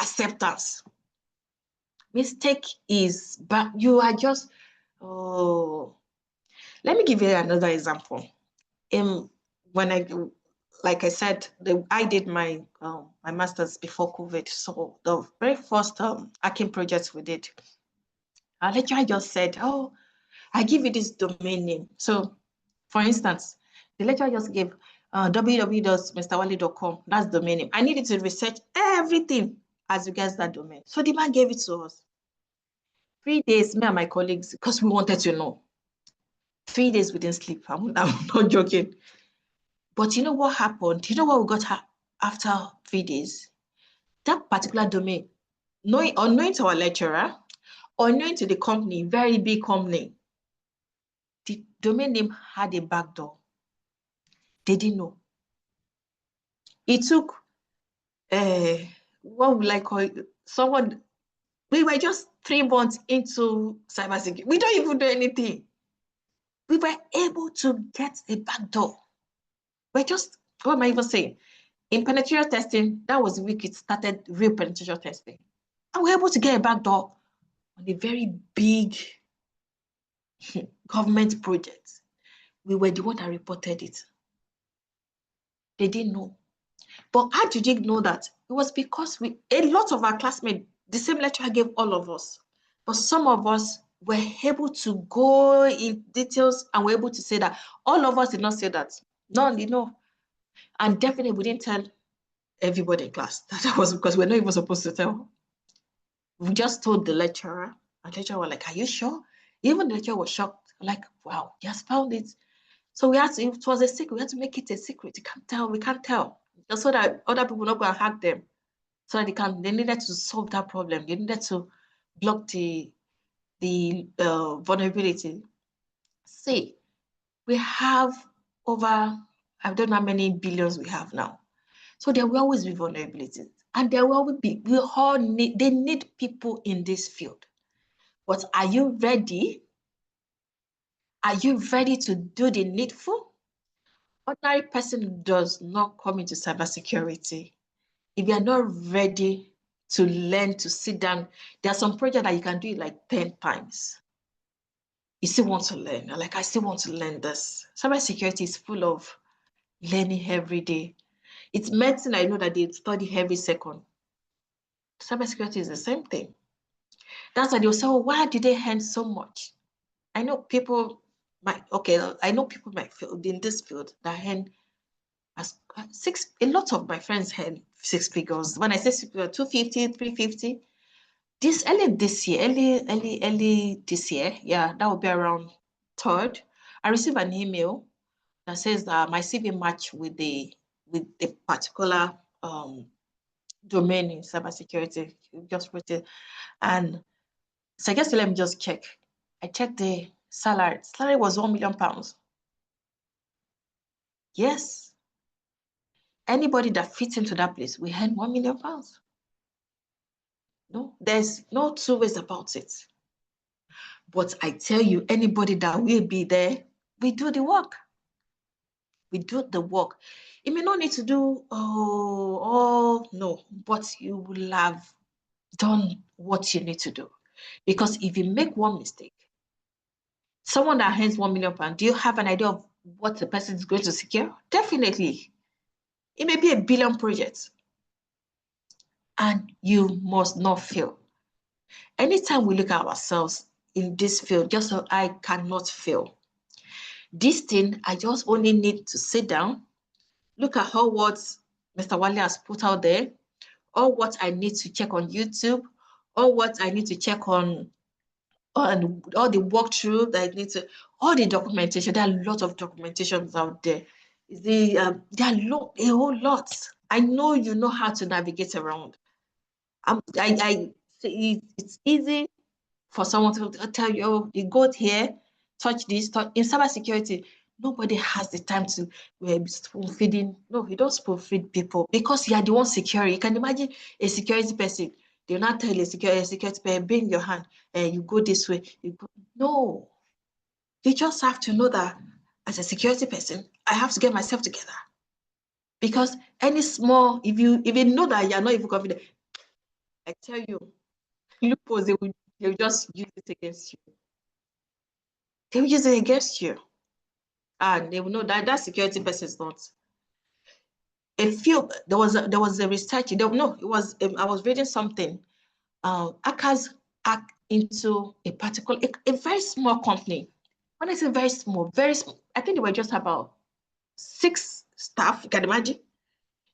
acceptance. Mistake is, but you are just, let me give you another example. Like I said, I did my master's before COVID. So the very first hacking project we did, our lecturer just said, oh, I give you this domain name. So for instance, the lecturer just gave www.mrwale.com. That's the domain name. I needed to research everything as regards that domain. So the man gave it to us. 3 days, me and my colleagues, because we wanted to know. 3 days we didn't sleep. I'm not joking. But you know what happened? You know what we got after 3 days? That particular domain, unknowing to our lecturer, unknowing to the company, very big company, the domain name had a backdoor. They didn't know. It took, what would I call it? We were just 3 months into cybersecurity. We don't even do anything. We were able to get a backdoor. We're just, what am I even saying? In penetration testing, that was the week it started real penetration testing. And we were able to get a backdoor on a very big government project. We were the one that reported it. They didn't know. But how did you know that? It was because a lot of our classmates, the same lecturer gave all of us. But some of us were able to go in details and were able to say that. All of us did not say that. No. And definitely we didn't tell everybody in class. That was because we're not even supposed to tell. We just told the lecturer. And the lecturer was like, are you sure? Even the lecturer was shocked. Like, wow, he has found it. So we had to, it was a secret. We had to make it a secret. You can't tell, we can't tell. Just so that other people not going to hack them. So that they needed to solve that problem. They needed to block the vulnerability. See, we have over, I don't know how many billions we have now. So there will always be vulnerabilities. And there will always be, they need people in this field. But are you ready? Are you ready to do the needful? Ordinary person does not come into cybersecurity if you're not ready to learn, to sit down. There are some projects that you can do it like 10 times. You still want to learn. Like, I still want to learn this. Cybersecurity is full of learning every day. It's medicine, I know that they study every second. Cybersecurity is the same thing. That's why they'll say, oh, why did they earn so much? I know people might feel in this field that earn a lot of my friends earn 6 figures. When I say 6 figures, 250, 350. Early this year, yeah, that will be around 3rd. I received an email that says that my CV match with the particular domain in cybersecurity. Just put it, and so I guess let me just check. I checked the salary. Salary was £1 million. Yes. Anybody that fits into that place, we earn £1 million. No, there's no two ways about it. But I tell you, anybody that will be there, we do the work. We do the work. You may not need to do, no, but you will have done what you need to do. Because if you make one mistake, someone that earns £1 million, do you have an idea of what the person is going to secure? Definitely. It may be a billion project. And you must not fail. Anytime we look at ourselves in this field, just so I cannot fail. This thing, I just only need to sit down, look at how what Mr. Wale has put out there, or what I need to check on YouTube, or what I need to check on all the walkthrough that I need to, all the documentation. There are a lot of documentations out there. There are a whole lot. I know you know how to navigate around. I say it's easy for someone to tell you, oh, you go here, touch this. In cybersecurity, nobody has the time to spoon feeding. No, you don't spoon feed people because you are the one securing. You can imagine a security person. They'll not tell a security person, bring your hand and you go this way. No, you just have to know that as a security person, I have to get myself together. Because any small, if you know that you're not even confident, I tell you, loopholes, they will just use it against you. They will use it against you. And they will know that that security person is not. There was a research, it was, I was reading something. Hackers hack into a particular, a very small company. When I say very small, I think they were just about 6 staff, you can imagine.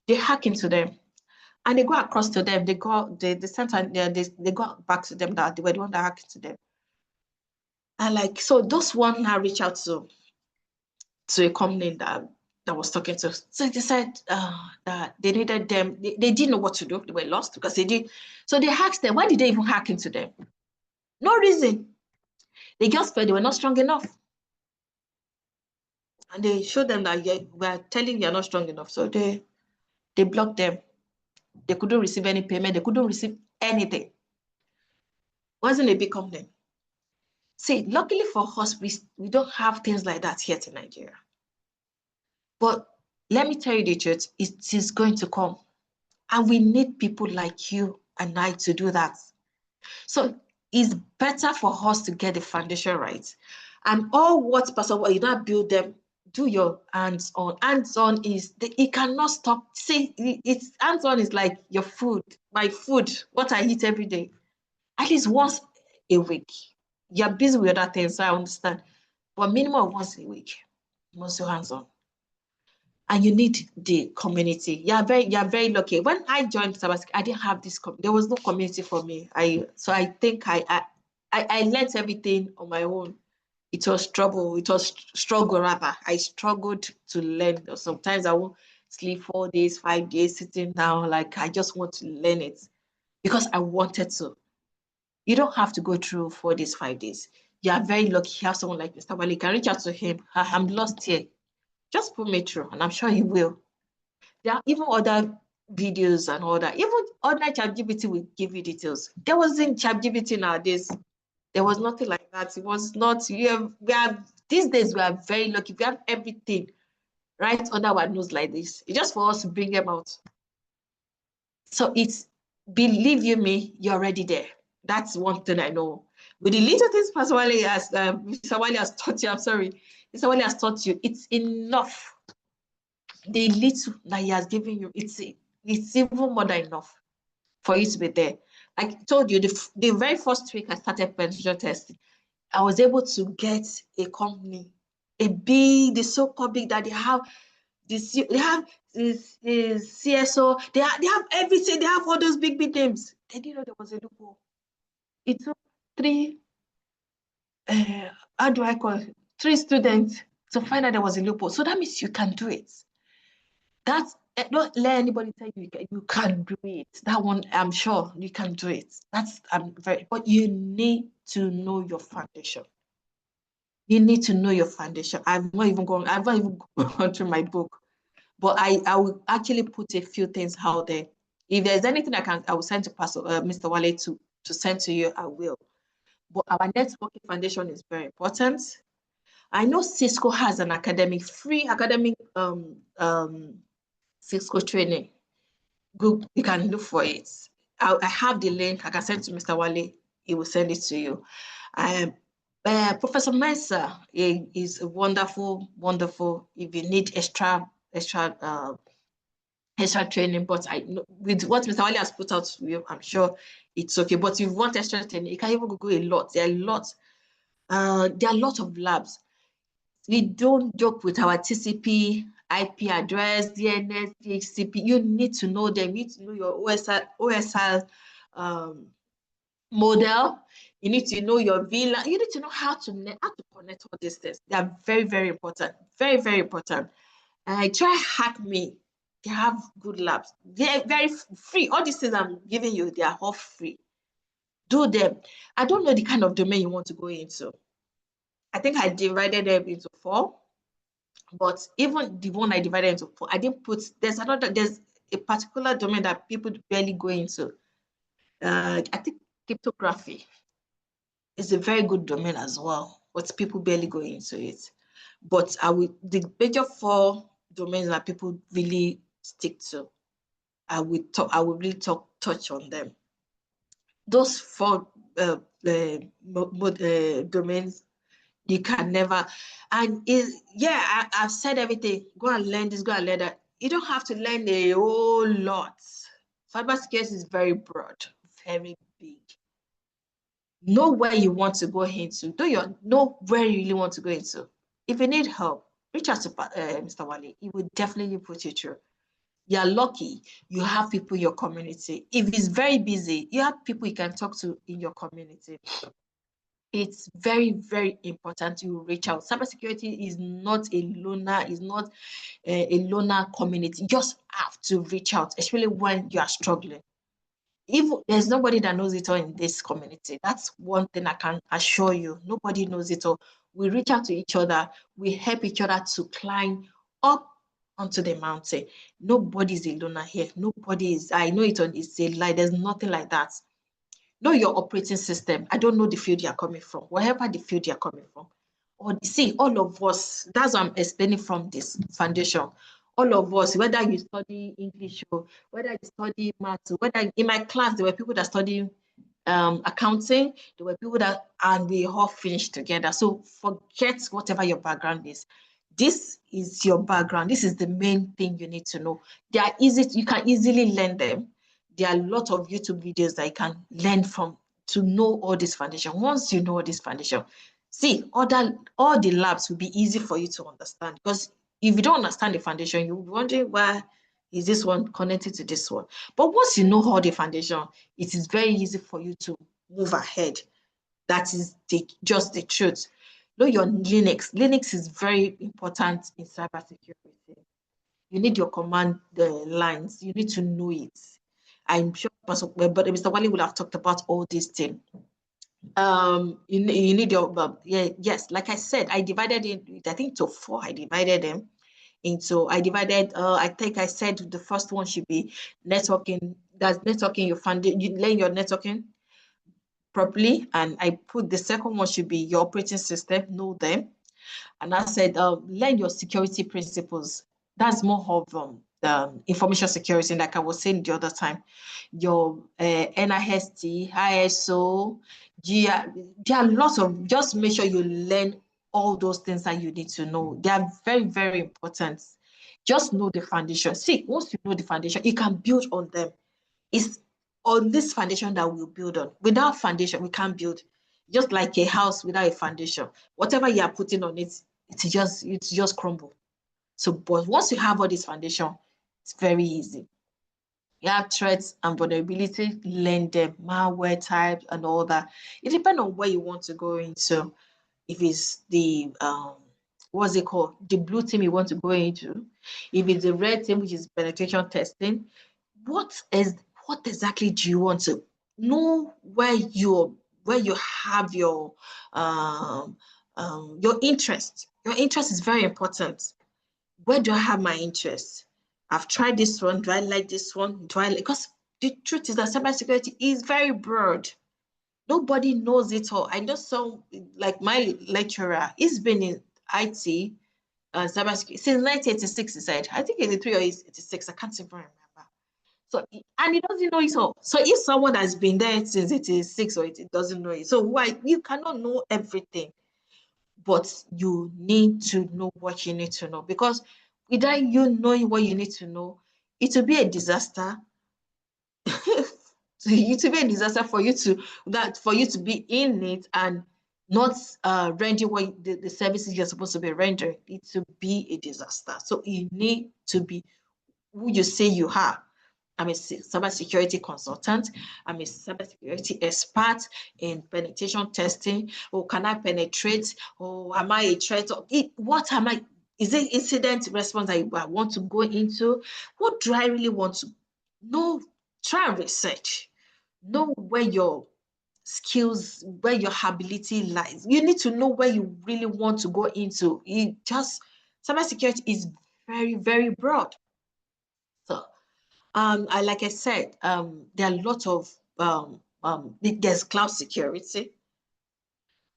They hack into them. And they go across to them. They go back to them that they were the one that hacked into them. And so those one now reach out to a company that was talking to us. So they said that they needed them. They didn't know what to do. They were lost because they did. So they asked them, why did they even hack into them? No reason. They just felt they were not strong enough. And they showed them that we're telling you're not strong enough. So they blocked them. They couldn't receive any payment. They couldn't receive anything. It wasn't a big company. See, luckily for us, we don't have things like that here in Nigeria. But let me tell you the truth, it is going to come. And we need people like you and I to do that. So it's better for us to get the foundation right. And all what person, you don't build them, do your hands-on. Hands-on is, it cannot stop. See, it's hands-on is like your food, my food, what I eat every day. At least once a week. You're busy with other things, so I understand. But minimum once a week, you must do hands-on. And you need the community. You're very lucky. When I joined cybersecurity, I didn't have this. There was no community for me. So I think I learned everything on my own. It was trouble. It was struggle rather. I struggled to learn. Sometimes I won't sleep 4 days, 5 days, sitting down. Like I just want to learn it because I wanted to. You don't have to go through 4 days, 5 days. You are very lucky. You have someone like Mr. Wale. You can reach out to him. I'm lost here. Just put me through, and I'm sure he will. There are even other videos and all that. Even ordinary ChatGPT will give you details. There wasn't ChatGPT nowadays. There was nothing like that. It was not. These days we are very lucky. We have everything right under our nose like this. It's just for us to bring them out. So it's, believe you me, you're already there. That's one thing I know. With the little things Mr. Wale has taught you, Mr. Wale has taught you, it's enough. The little that he has given you, it's even more than enough for you to be there. I told you, the very first week I started penetration testing, I was able to get a company, the so-called big that they have this CSO, they have everything, they have all those big names. They didn't know there was a loophole. It took 3 students to find out there was a loophole. So that means you can do it. Don't let anybody tell you you can do it. That one, I'm sure you can do it. But you need to know your foundation. You need to know your foundation. I've not even gone through my book, but I will actually put a few things out there. If there's anything I will send to Pastor Mr. Wale to send to you, I will. but our networking foundation is very important. I know Cisco has an free academic Cisco training. Google, you can look for it. I have the link. I can send to Mr. Wale. He will send it to you. Professor Mensah is a wonderful. If you need extra training, but with what Mr. Wale has put out to you, I'm sure it's okay. But if you want extra training, you can even Google a lot. There are a lot. There are a lot of labs. We don't joke with our TCP, IP address, DNS, DHCP. You need to know them. You need to know your OSL model. You need to know your VLAN. You need to know how to connect all these things. They are very, very important. Very, very important. Try HackMe. They have good labs. They're very free. All these things I'm giving you, they are all free. Do them. I don't know the kind of domain you want to go into. I think I divided them into 4. But even the one I divided into 4, I didn't put, there's a particular domain that people barely go into. I think cryptography is a very good domain as well, but people barely go into it. But the major 4 domains that people really stick to, I will really touch on them. Those 4 domains, you can never, and I've said everything. Go and learn this, go and learn that. You don't have to learn a whole lot. Cybersecurity is very broad, very big. Know where you want to go into. Know where you really want to go into. If you need help, reach out to Mr. Wale. He will definitely put you through. You're lucky you have people in your community. If it's very busy, you have people you can talk to in your community. It's very, very important you reach out. Cybersecurity is not a loner, community. You just have to reach out, especially when you are struggling. If there's nobody that knows it all in this community, that's one thing I can assure you. Nobody knows it all. We reach out to each other. We help each other to climb up onto the mountain. Nobody's a loner here. Nobody is. I know it's a lie. There's nothing like that. Know your operating system. I don't know the field you're coming from, whatever the field you're coming from. Or see, all of us, that's what I'm explaining from this foundation. All of us, whether you study English or whether you study maths, whether in my class, there were people that study accounting, there were people and we all finished together. So forget whatever your background is. This is your background. This is the main thing you need to know. You can easily learn them. There are a lot of YouTube videos that you can learn from to know all this foundation. Once you know all this foundation, see, all the labs will be easy for you to understand. Because if you don't understand the foundation, you'll be wondering why is this one connected to this one. But once you know all the foundation, it is very easy for you to move ahead. That is just the truth. Know your Linux. Linux is very important in cybersecurity. You need your command lines. You need to know it. I'm sure, but Mr. Wale will have talked about all these things. You need your yes, like I said, I divided it, I think to 4. I divided them into. I think I said the first one should be networking. That's networking. You learn your networking properly, and I put the second one should be your operating system. Know them, and I said learn your security principles. That's more of information security, like I was saying the other time. Your NIST, ISO, there are lots of, just make sure you learn all those things that you need to know. They are very, very important. Just know the foundation. See, once you know the foundation, you can build on them. It's on this foundation that we'll build on. Without foundation, we can't build. Just like a house without a foundation. Whatever you are putting on it, it's just crumble. So, but once you have all this foundation, it's very easy. You have threats and vulnerability, learn them, malware types and all that. It depends on where you want to go into. If it's the what's it called? The blue team you want to go into. If it's the red team, which is penetration testing, what exactly do you want to know? Where you have your interest. Your interest is very important. Where do I have my interest? I've tried this one. Do I like this one? Because the truth is that cybersecurity is very broad. Nobody knows it all. I know some, like my lecturer, he's been in IT, cybersecurity since 1986, he said. I think 83 or 86, I can't even remember. So, and he doesn't know it all. So if someone has been there since 86 or it doesn't know it, so why? You cannot know everything, but you need to know what you need to know, because without you knowing what you need to know, it will be a disaster. It will be a disaster for you to be in it and not render what the services you're supposed to be rendering. It will be a disaster. So you need to be who you say you are. I'm a cybersecurity consultant. I'm a cybersecurity expert in penetration testing. Or can I penetrate? Or am I a threat? What am I? Is it incident response I want to go into? What do I really want to know? Try and research. Know where your skills, where your ability lies. You need to know where you really want to go into. Cybersecurity is very, very broad. So like I said, there are a lot of there's cloud security.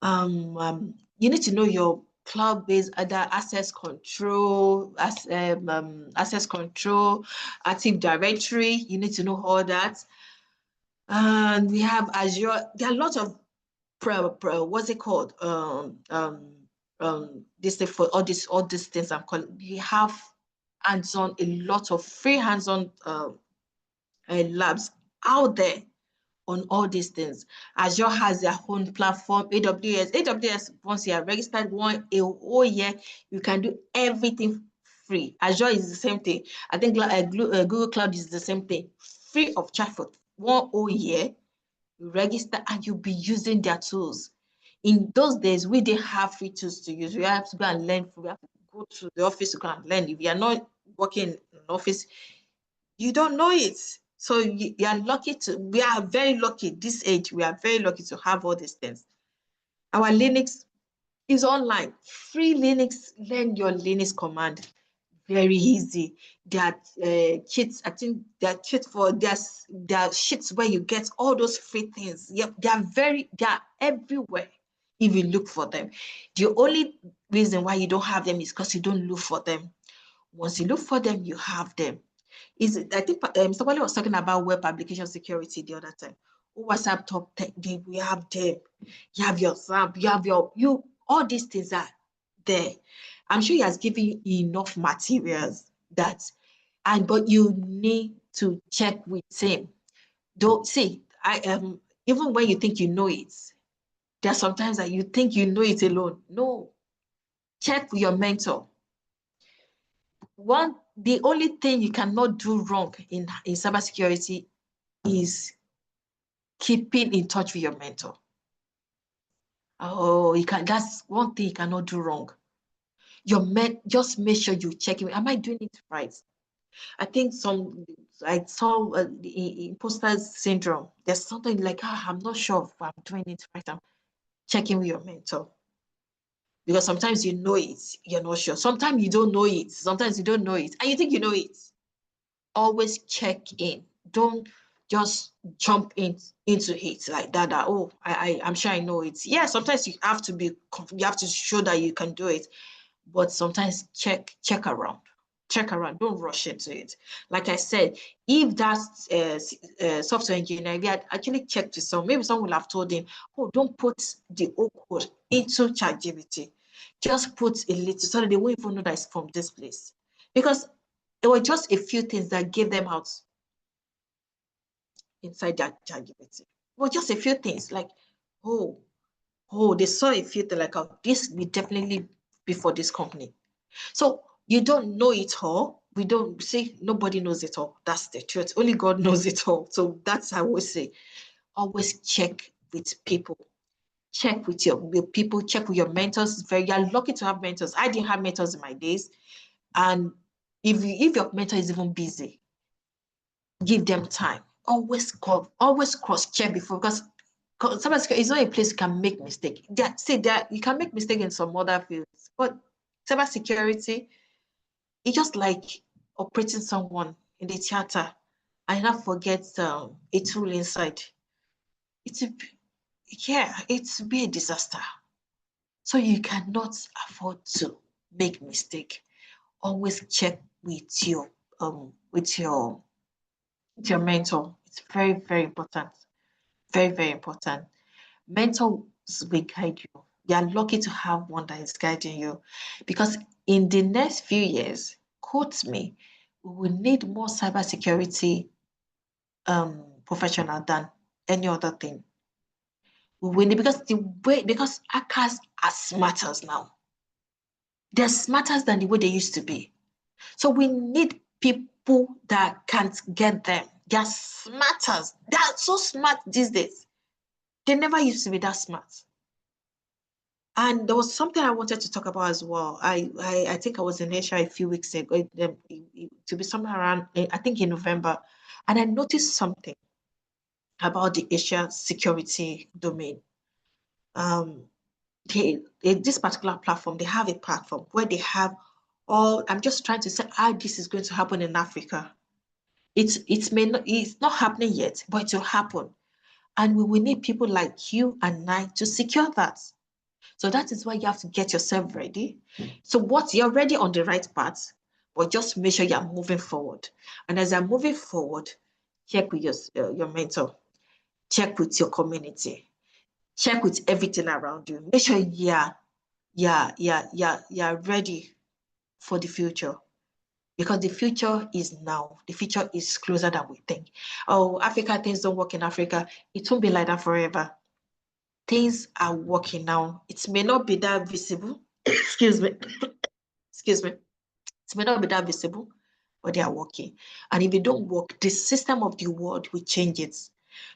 You need to know your cloud-based other access control, access control, Active Directory. You need to know all that. And we have Azure. There are a lot of what's it called? This thing for all these things I'm calling. We have hands-on, a lot of free hands-on labs out there on all these things. Azure has their own platform. AWS, once you are registered a whole year, you can do everything free. Azure is the same thing. I think Google Cloud is the same thing. Free of charge for 1 whole year. You register and you'll be using their tools. In those days, we didn't have free tools to use. We have to go and learn. We have to go to the office to go and learn. If you are not working in an office, you don't know it. So you are lucky we are very lucky this age. We are very lucky to have all these things. Our Linux is online. Free Linux, learn your Linux command. Very easy. There are kits, I think there are kits for, there are sheets where you get all those free things. Yep, they are everywhere if you look for them. The only reason why you don't have them is because you don't look for them. Once you look for them, you have them. I think somebody was talking about web application security the other time. WhatsApp top 10, we have them. You have your SAP, you have all these things are there. I'm sure he has given you enough materials but you need to check with him. Don't see, even when you think you know it, there are sometimes that you think you know it alone. No, check with your mentor. The only thing you cannot do wrong in cybersecurity is keeping in touch with your mentor. Oh, that's one thing you cannot do wrong. Just make sure you check it. Am I doing it right? I think I saw the imposter syndrome. There's something like, I'm not sure if I'm doing it right. I'm checking with your mentor. Because sometimes you know it, you're not sure. Sometimes you don't know it. Sometimes you don't know it. And you think you know it. Always check in. Don't just jump into it like that. I'm sure I know it. Yeah, sometimes you have to show that you can do it. But sometimes check around. Check around. Don't rush into it. Like I said, if that's software engineer, we had actually checked with maybe someone will have told him, oh, don't put the old code into ChatGPT. Just put a little so that they won't even know that it's from this place. Because there were just a few things that gave them out inside that ChatGPT. Well, just a few things like, they saw a few things like, this will definitely be for this company. So you don't know it all. We don't say nobody knows it all. That's the truth. Only God knows it all. So that's how I would say, always check with people. Check with your people. Check with your mentors. You're lucky to have mentors. I didn't have mentors in my days. And if your mentor is even busy, give them time. Always cross-check before, because cybersecurity is not a place you can make mistake. You can make mistake in some other fields, but cybersecurity, it's just like operating someone in the theater and not forget a tool inside. yeah, it's be a disaster. So you cannot afford to make mistake. Always check with your mentor. It's very, very important. Very, very important. Mentors will guide you. You are lucky to have one that is guiding you, because in the next few years, quote me, we will need more cybersecurity professional than any other thing. We will need, because hackers are smarter now. They're smarter than the way they used to be. So we need people that can't get them. They're smarter. They're so smart these days. They never used to be that smart. And there was something I wanted to talk about as well. I think I was in Asia a few weeks ago, to be somewhere around, I think in November, and I noticed something about the Asia security domain. This particular platform, they have a platform where they have all. I'm just trying to say how this is going to happen in Africa. It's not happening yet, but it will happen, and we will need people like you and I to secure that. So that is why you have to get yourself ready. So you're already on the right path, but just make sure you're moving forward. And as I'm moving forward, check with your mentor, check with your community, check with everything around you. Make sure you're ready for the future. Because the future is now. The future is closer than we think. Oh, Africa, things don't work in Africa. It won't be like that forever. Things are working now. It may not be that visible. Excuse me. Excuse me. It may not be that visible, but they are working. And if they don't work, the system of the world will change it.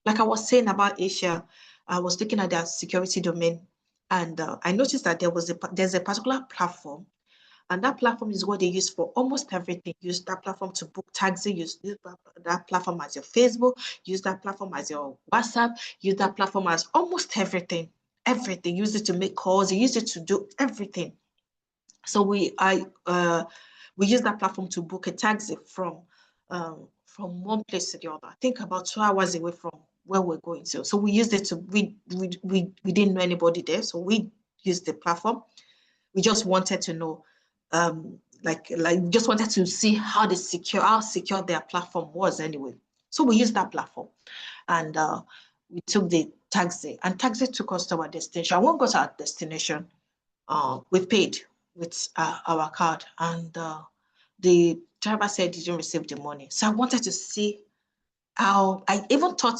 Like I was saying about Asia, I was looking at their security domain, and I noticed that there's a particular platform, and that platform is what they use for almost everything. Use that platform to book taxi, use that platform as your Facebook, use that platform as your WhatsApp, use that platform as almost everything. Everything. Use it to make calls, use it to do everything. So we use that platform to book a taxi from one place to the other. I think about 2 hours away from where we're going to. So we used it to we didn't know anybody there, so we used the platform. We just wanted to know, just wanted to see how secure their platform was anyway. So we used that platform, and we took the taxi, and taxi took us to our destination. I won't go to our destination. We paid with our card, and the driver said he didn't receive the money. So I wanted to see how. I even thought,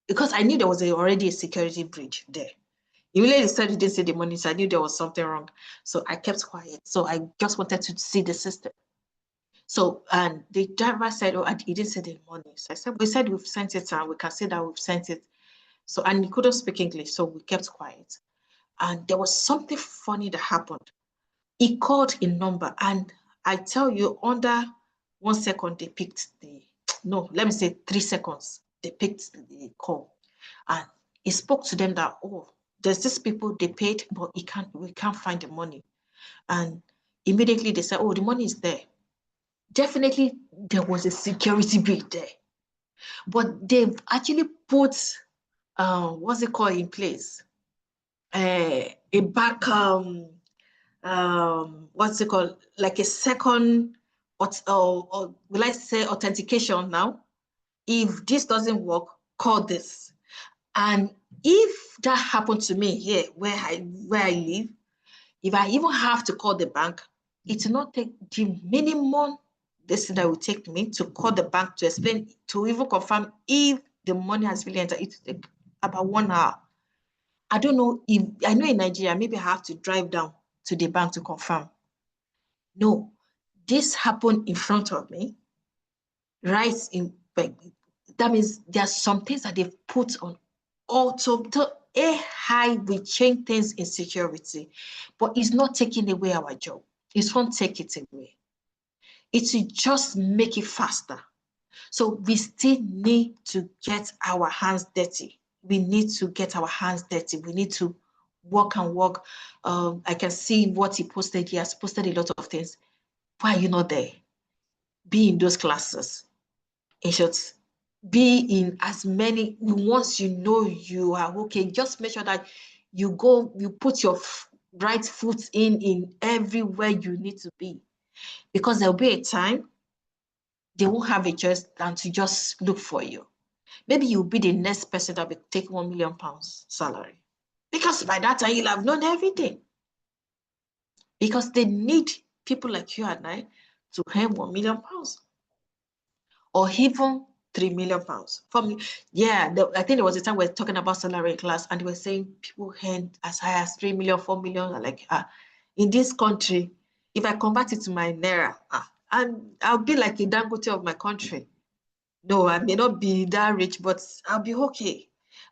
because I knew there was already a security breach there. Immediately said he didn't see the money, so I knew there was something wrong. So I kept quiet. So I just wanted to see the system. So, and the driver said, oh, he didn't see the money. So I said, we said we've sent it, and we can see that we've sent it. So, and he couldn't speak English, so we kept quiet. And there was something funny that happened. He called a number, and I tell you, under 1 second, they picked no, let me say 3 seconds, they picked the call. And he spoke to them that, oh, there's these people, they paid, but we can't find the money. And immediately they said, oh, the money is there. Definitely there was a security breach there. But they've actually put, what's it called, in place? A back, what's it called? Like a second, or will I say authentication now? If this doesn't work, call this. And if that happened to me here where I live, if I even have to call the bank, it will not take the minimum this that will take me to call the bank to explain, to even confirm if the money has really entered. It will take about 1 hour. I don't know if, I know in Nigeria, maybe I have to drive down to the bank to confirm. No, this happened in front of me, right in, that means there are some things that they've put on auto. AI will change things in security, but it's not taking away our job. It won't take it away. It will just make it faster. So we still need to get our hands dirty. We need to get our hands dirty. We need to work and work. I can see what he posted. He has posted a lot of things. Why are you not there? Be in those classes. In short, be in as many, once you know you are okay, just make sure that you put your right foot in everywhere you need to be, because there'll be a time they won't have a choice than to just look for you. Maybe you'll be the next person that will take £1 million salary, because by that time you'll have known everything, because they need people like you and I to earn £1 million or even £3 million. For me, yeah, I think there was a time we were talking about salary in class, and they were saying people earn as high as 3 million, 4 million. Like, in this country, if I convert it to my naira, and I'll be like a Dangote of my country. No, I may not be that rich, but I'll be okay.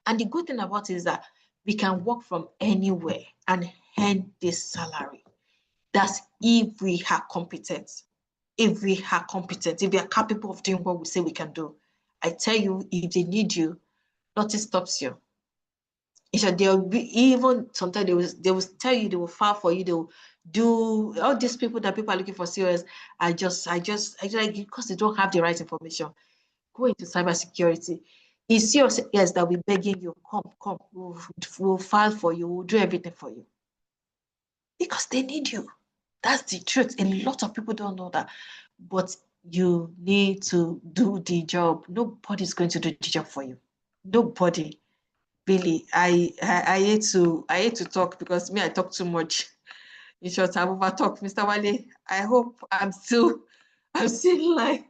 And the good thing about it is that we can work from anywhere and earn this salary. That's if we are competent. If we are competent, if we are capable of doing what we say we can do. I tell you, if they need you, nothing stops you. They'll be, even sometimes they will tell you, they will file for you, they will do all these people that people are looking for COS. I just like, because they don't have the right information. Go into cybersecurity. It's COS that will be begging you, come, we'll file for you, we'll do everything for you. Because they need you. That's the truth. A lot of people don't know that. But you need to do the job. Nobody's going to do the job for you. Nobody. Really. I hate to talk, because I talk too much. In short, I've over talked. Mr. Wale, I hope I'm still like,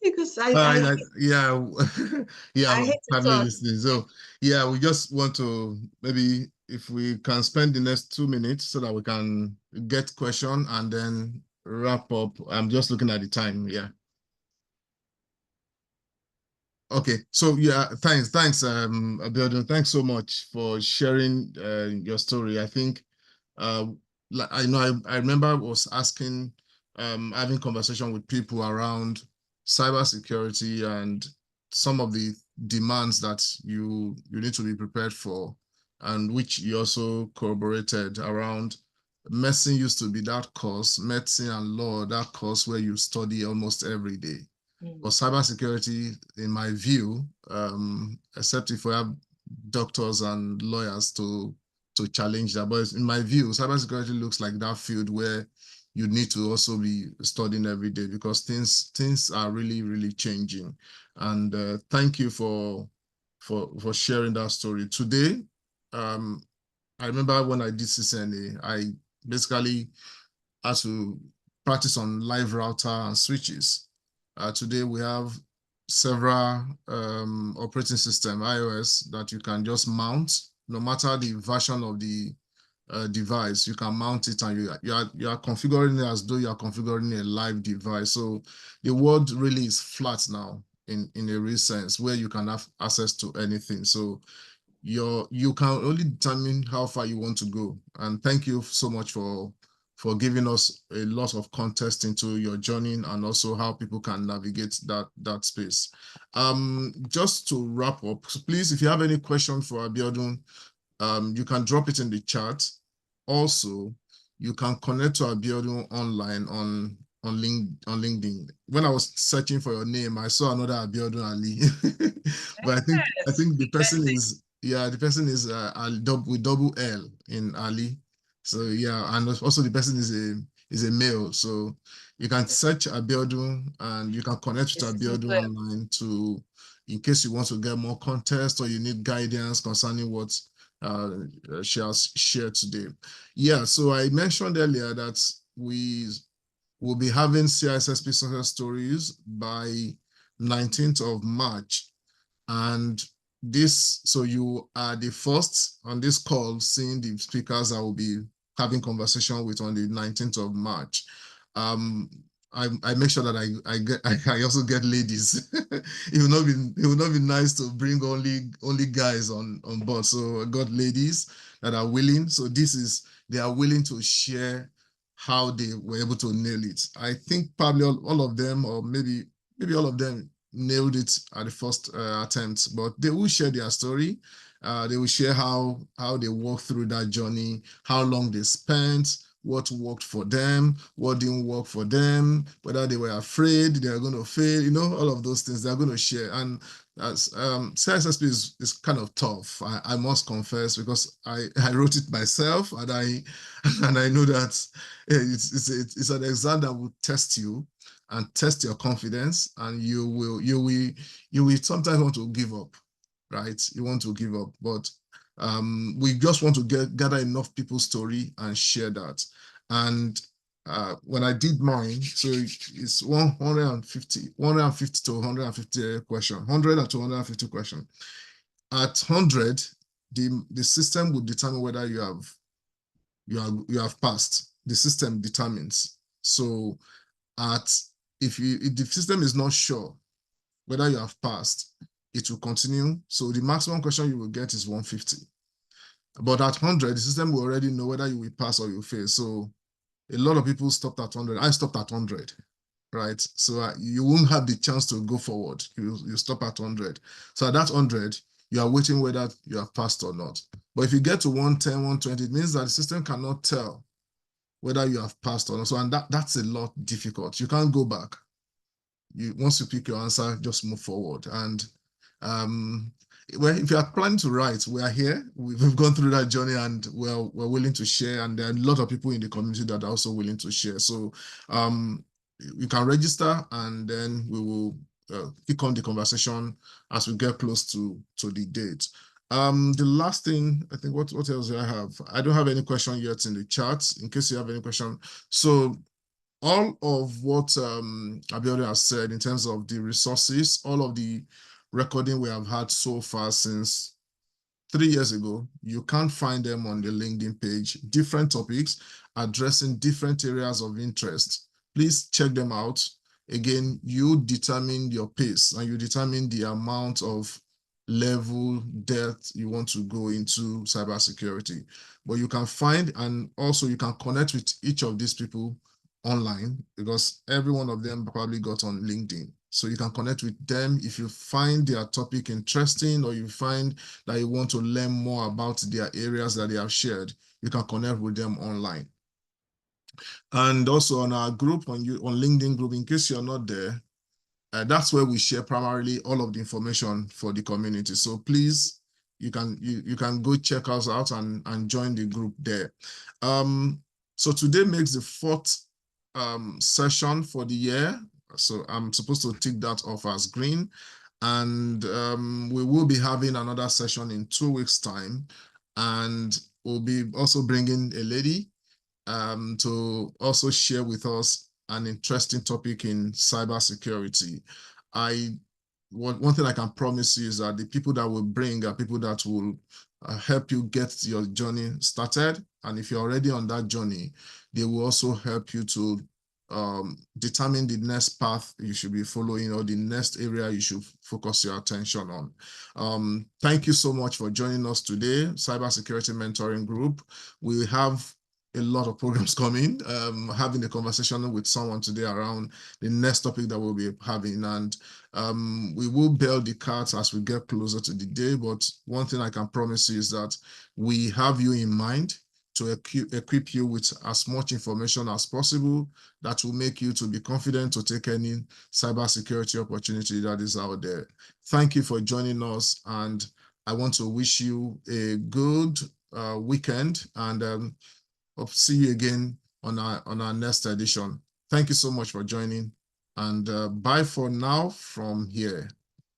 because yeah, yeah, I I'm hate to probably talk. listening. So, yeah, we just want to, maybe if we can spend the next 2 minutes so that we can get question and then wrap up. I'm just looking at the time. Yeah. Okay. So, yeah, thanks, Abiodun. Thanks so much for sharing your story. I think, like, I remember I was asking, having conversation with people around cybersecurity and some of the demands that you need to be prepared for, and which you also corroborated around. Medicine used to be that course, medicine and law, that course where you study almost every day. For cybersecurity, in my view, except if we have doctors and lawyers to challenge that, but in my view, cybersecurity looks like that field where you need to also be studying every day, because things are really changing. And thank you for sharing that story today. I remember when I did CCNA, I basically had to practice on live router and switches. Today we have several operating system, iOS, that you can just mount. No matter the version of the device, you can mount it, and you are configuring it as though you are configuring a live device. So the world really is flat now in a real sense, where you can have access to anything. So you can only determine how far you want to go. And thank you so much for giving us a lot of context into your journey, and also how people can navigate that space. Just to wrap up, so please, if you have any question for Abiodun, you can drop it in the chat. Also, you can connect to Abiodun online on LinkedIn. When I was searching for your name, I saw another Abiodun Ali, but I think the person is, yeah, the person is with double L in Ali. So yeah, and also the person is a male. So you can search Abiodun and you can connect to Abiodun online in case you want to get more context or you need guidance concerning what she has shared today. Yeah, so I mentioned earlier that we will be having CISSP success stories by 19th of March. And so you are the first on this call seeing the speakers I will be having conversation with on the 19th of March. I make sure that I also get ladies. It will not be nice to bring only guys on board. So I got ladies that are willing. So they are willing to share how they were able to nail it. I think probably all of them, or maybe all of them, nailed it at the first attempt, but they will share their story. They will share how they walked through that journey, how long they spent, what worked for them, what didn't work for them, whether they were afraid they are going to fail, you know, all of those things they're going to share. And as CSSP is kind of tough, I must confess, because I wrote it myself, and I know that it's an exam that will test you and test your confidence, and you will sometimes want to give up, right? You want to give up, but we just want to gather enough people's story and share that. And when I did mine, so it's 150 to 150 question, 100 to 150 question. At 100, the system will determine whether you have passed. The system determines. So if the system is not sure whether you have passed, it will continue. So the maximum question you will get is 150. But at 100, the system will already know whether you will pass or you fail. So a lot of people stopped at 100. I stopped at 100, right? So you won't have the chance to go forward. You stop at 100. So at that 100, you are waiting whether you have passed or not. But if you get to 110, 120, it means that the system cannot tell whether you have passed or not. So, and that's a lot difficult. You can't go back. Once you pick your answer, just move forward. And well, if you are planning to write, we are here. We've gone through that journey, and we're willing to share. And there are a lot of people in the community that are also willing to share. So you can register, and then we will kick on the conversation as we get close to the date. The last thing, I think, what else do I have? I don't have any question yet in the chat, in case you have any question. So all of what ABIODUN has said in terms of the resources, all of the recording we have had so far since 3 years ago, you can't find them on the LinkedIn page. Different topics addressing different areas of interest. Please check them out. Again, you determine your pace, and you determine the amount of level depth you want to go into cybersecurity. But you can find, and also you can connect with each of these people online, because every one of them probably got on LinkedIn. So you can connect with them if you find their topic interesting, or you find that you want to learn more about their areas that they have shared. You can connect with them online. And also on our group, on LinkedIn group, in case you're not there, that's where we share primarily all of the information for the community. So please, you can go check us out and join the group there. So today makes the 4th session for the year. So I'm supposed to tick that off as green. And we will be having another session in 2 weeks' time. And we'll be also bringing a lady to also share with us an interesting topic in cybersecurity. One thing I can promise you is that the people that will bring are people that will help you get your journey started. And if you're already on that journey, they will also help you to determine the next path you should be following, or the next area you should focus your attention on. Thank you so much for joining us today, Cybersecurity Mentoring Group. We have a lot of programs coming, having a conversation with someone today around the next topic that we'll be having. And we will build the cards as we get closer to the day. But one thing I can promise you is that we have you in mind to equip you with as much information as possible that will make you to be confident to take any cybersecurity opportunity that is out there. Thank you for joining us, and I want to wish you a good weekend, and I'll see you again on our next edition. Thank you so much for joining, and bye for now from here.